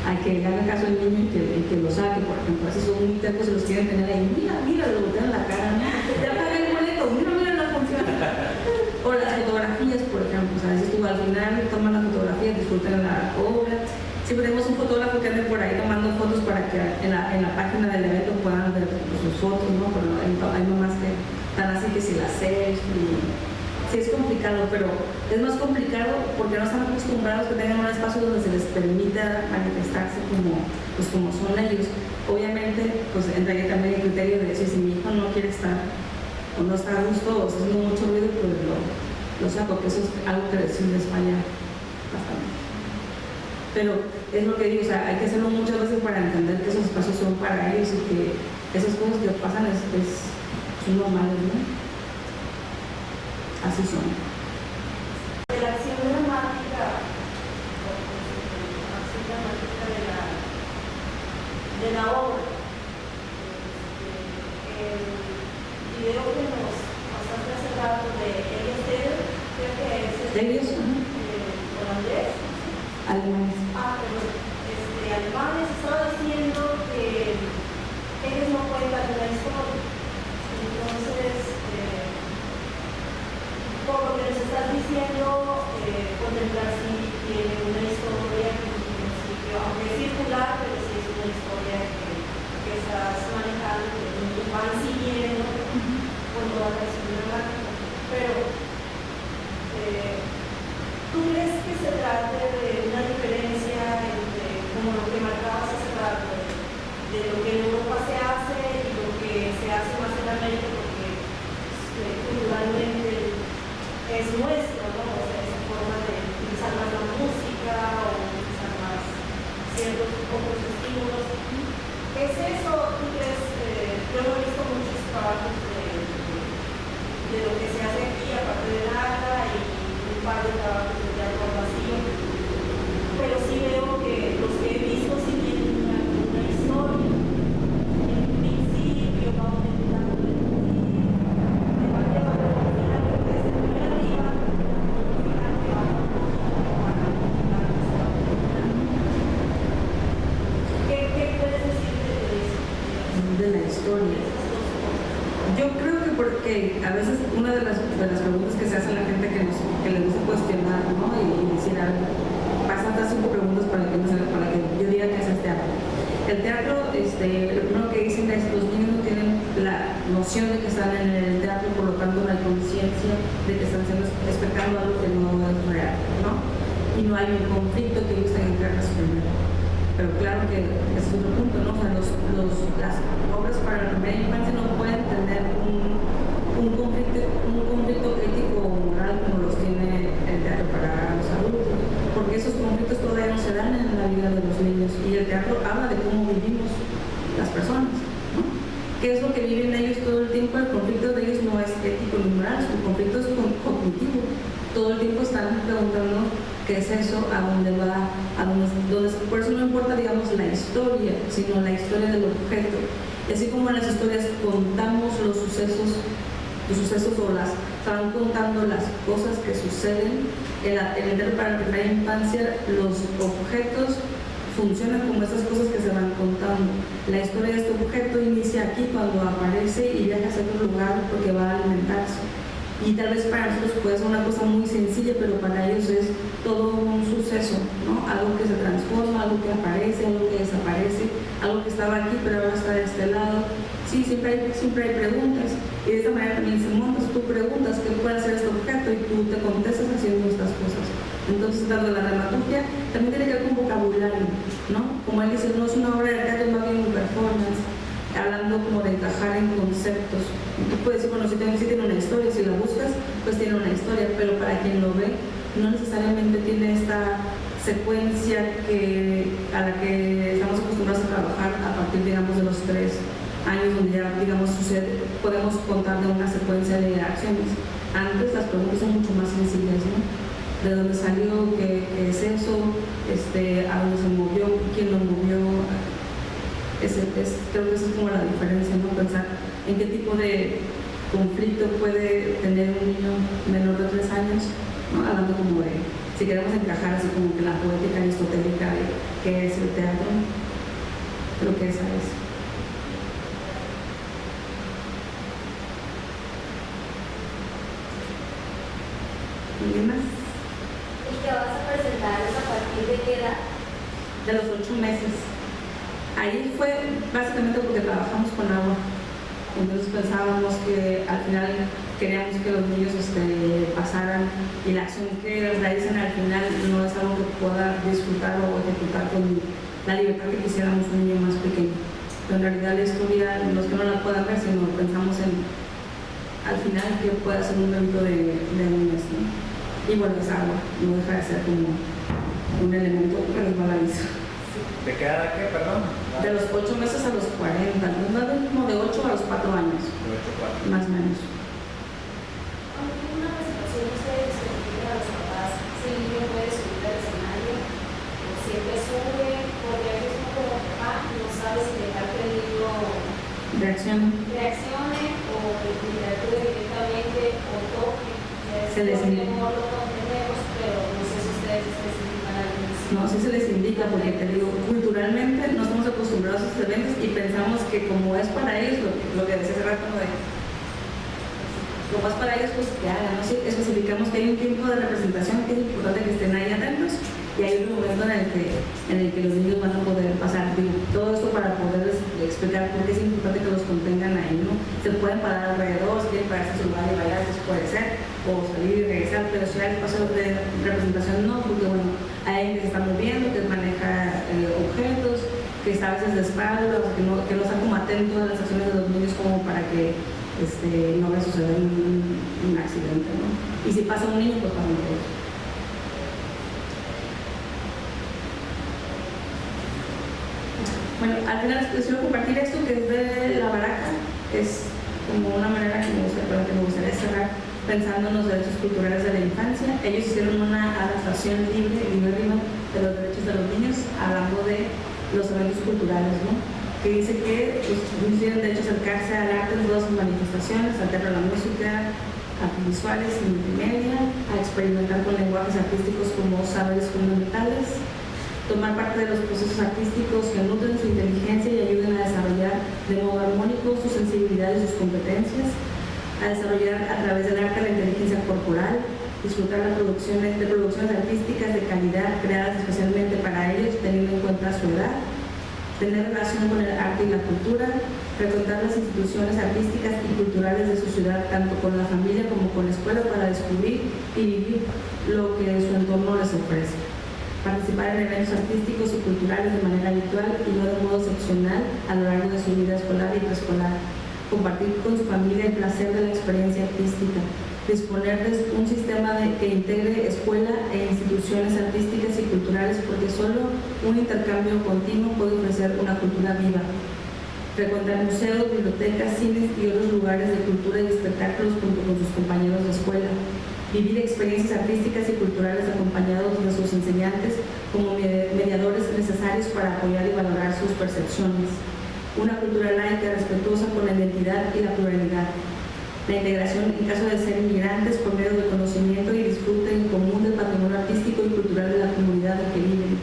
a que le haga caso al niño y que lo saque, por ejemplo. Así son muy tercos, se los quieren tener ahí. Mira, lo voltean la cara, ¿no? Ya pagué el boleto, mira la función. O las fotografías, por ejemplo. O sea, si tú al final toman las fotografías, disfrutan la obra. Siempre tenemos un fotógrafo que ande por ahí tomando fotos para que en la página del evento puedan ver sus fotos, ¿no? Pero hay mamás que están así que si las selfie. Sí, es complicado, pero es más complicado porque no están acostumbrados que tengan un espacio donde se les permita manifestarse como son ellos. Obviamente, pues entraría también el criterio de decir, si mi hijo no quiere estar o no está a gusto o está haciendo mucho ruido, pues lo saco, que eso es algo que sí les falla bastante. Pero es lo que digo, o sea, hay que hacerlo muchas veces para entender que esos espacios son para ellos y que esas cosas que pasan son normales, ¿no? Así son. De la acción dramática, acción dramática de la obra. El video que nos pasaste hace rato de Elliot Taylor, creo que es ¿Ellos? holandés. Alemanes. Perdón. Alemanes estaba diciendo que ellos no cuentan una historia. Entonces, por lo que nos estás diciendo, contemplar si tiene una historia que en principio, aunque es circular, pero sí es una historia que estás manejando, que van siguiendo con toda la acción dramática. Pero, ¿tú crees que se trate de una diferencia entre, como lo que marcabas hace rato, de lo que en Europa se hace y lo que se hace más en América, porque culturalmente es nuestro, ¿no? O sea, esa forma de utilizar más la música o utilizar más ciertos otros estímulos. ¿Es eso? ¿Tú crees? Yo no he visto muchos trabajos de lo que se hace aquí, aparte de nada, y un par de trabajos de teatro vacío, pero sí veo que los que he visto sí tienen una historia. En un principio vamos intentando de manera arriba, el teatro, lo primero que dicen es que los niños no tienen la noción de que están en el teatro, por lo tanto no hay conciencia de que están siendo espectando algo que no es real, ¿no? Y no hay un conflicto que ellos tengan que resolver. Pero claro que ese es otro punto, ¿no? O sea, las obras para la primera infancia no pueden tener un conflicto ético o moral como los tiene el teatro para los adultos, porque esos conflictos todavía no se dan en la vida de los niños, y el teatro habla de cómo vivimos las personas, ¿no? ¿Qué es lo que viven ellos todo el tiempo? El conflicto de ellos no es ético ni moral, su conflicto es cognitivo. Todo el tiempo están preguntando qué es eso, a dónde va, por eso no importa, digamos, la historia, sino la historia del objeto. Y así como en las historias contamos los sucesos o estaban contando las cosas que suceden, en el teatro para la primera infancia los objetos funcionan como esas cosas que se van contando. La historia de este objeto inicia aquí cuando aparece y viaja hacia otro lugar porque va a alimentarse. Y tal vez para nosotros puede ser una cosa muy sencilla, pero para ellos es todo un suceso, ¿no? Algo que se transforma, algo que aparece, algo que desaparece, algo que estaba aquí pero ahora está de este lado. Sí, siempre hay preguntas, y de esta manera también se montas, tú preguntas qué puede hacer este objeto y tú te contestas haciendo estas cosas. Entonces, tanto la dramaturgia también tiene que ver con vocabulario, ¿no? Como él dice, no es una obra de teatro, más bien un performance, hablando como de encajar en conceptos. Tú puedes decir, bueno, si tiene una historia, si la buscas, pues tiene una historia, pero para quien lo ve, no necesariamente tiene esta secuencia a la que estamos acostumbrados a trabajar a partir, digamos, de los 3 años, donde ya, digamos, podemos contar de una secuencia de acciones. Antes las preguntas son mucho más sencillas, ¿no? ¿De dónde salió? ¿Qué es eso? ¿A dónde se movió? ¿Quién lo movió? Creo que esa es como la diferencia, ¿no? Pensar en qué tipo de conflicto puede tener un niño menor de 3 años, ¿no? Hablando como de, si queremos encajar así como que la poética aristotélica de qué es el teatro, creo que esa es. ¿Alguien más? ¿Y qué vas a presentar a partir de qué edad? De los 8 meses. Ahí fue básicamente porque trabajamos con agua. Entonces pensábamos que al final queríamos que los niños pasaran, y la acción que realicen al final no es algo que pueda disfrutar o ejecutar con la libertad que quisiéramos un niño más pequeño. Pero en realidad la historia, no es que no la puedan ver, sino pensamos en al final que pueda ser un evento de un mes, ¿no? Y bueno, es agua, no deja de ser como un elemento resbaladizo. ¿De qué edad qué, perdón? De los 8 meses a los 40, como de 8 a los 4 años. De 8 a 4. Más o menos. Cuando tiene una presentación, ustedes le piden a los papás si el niño puede subir al escenario, o siempre sube, porque a veces uno como papá no sabe si dejar que el niño reaccione o interactúe directamente o toque. Se les indica. No lo comprendemos, pero no sé si ustedes especifican algo así. No, sí se les indica, porque te digo, culturalmente no estamos acostumbrados a estos eventos y pensamos que como es para ellos, lo que decía hace rato, como es para ellos, pues que hagan, ¿no? Sí, especificamos que hay un tiempo de representación que es importante que estén ahí atentos, y hay un momento en el que los niños van a poder pasar. Digo, todo esto para poderles explicar por qué es importante que los contengan ahí, ¿no? Se pueden parar alrededor, si quieren pararse en su lugar y bailar, pues puede ser, o salir y regresar, pero si hay espacio de representación no, porque bueno, hay alguien que se está moviendo, que maneja objetos, que está a veces de espaldas, que no está como atento a las acciones de los niños como para que no vaya a suceder un accidente, ¿no? Y si pasa un niño, pues para todos. Bueno, al final les quiero compartir esto que es de la baraca, es como una manera que me gustaría cerrar pensando en los derechos culturales de la infancia. Ellos hicieron una adaptación libérrima de los derechos de los niños, hablando de los eventos culturales, ¿no? Que dice que los niños tienen derecho a acercarse al arte en todas sus manifestaciones, al teatro, a la música, artes visuales y multimedia, a experimentar con lenguajes artísticos como saberes fundamentales, tomar parte de los procesos artísticos que nutren su inteligencia y ayuden a desarrollar de modo armónico su sensibilidad y sus competencias, a desarrollar a través del arte la inteligencia corporal, disfrutar de producciones artísticas de calidad creadas especialmente para ellos, teniendo en cuenta su edad, tener relación con el arte y la cultura, frecuentar las instituciones artísticas y culturales de su ciudad, tanto con la familia como con la escuela, para descubrir y vivir lo que su entorno les ofrece. Participar en eventos artísticos y culturales de manera habitual y no de modo excepcional a lo largo de su vida escolar y preescolar. Compartir con su familia el placer de la experiencia artística. Disponer de un sistema que integre escuela e instituciones artísticas y culturales, porque solo un intercambio continuo puede ofrecer una cultura viva. Frecuentar museos, bibliotecas, cines y otros lugares de cultura y espectáculos junto con sus compañeros de escuela. Vivir experiencias artísticas y culturales acompañados de sus enseñantes como mediadores necesarios para apoyar y valorar sus percepciones. Una cultura laica respetuosa con la identidad y la pluralidad. La integración en caso de ser inmigrantes por medio del conocimiento y disfrute en común del patrimonio artístico y cultural de la comunidad en que viven.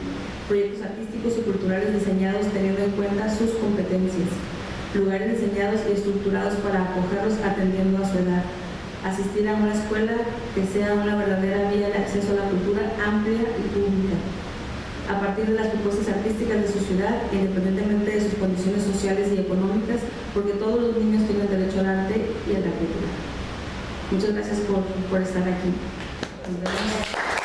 Proyectos artísticos y culturales diseñados teniendo en cuenta sus competencias. Lugares diseñados y estructurados para acogerlos atendiendo a su edad. Asistir a una escuela que sea una verdadera vía de acceso a la cultura amplia y pública, a partir de las propuestas artísticas de su ciudad, independientemente de sus condiciones sociales y económicas, porque todos los niños tienen derecho al arte y a la cultura. Muchas gracias por estar aquí. Nos vemos.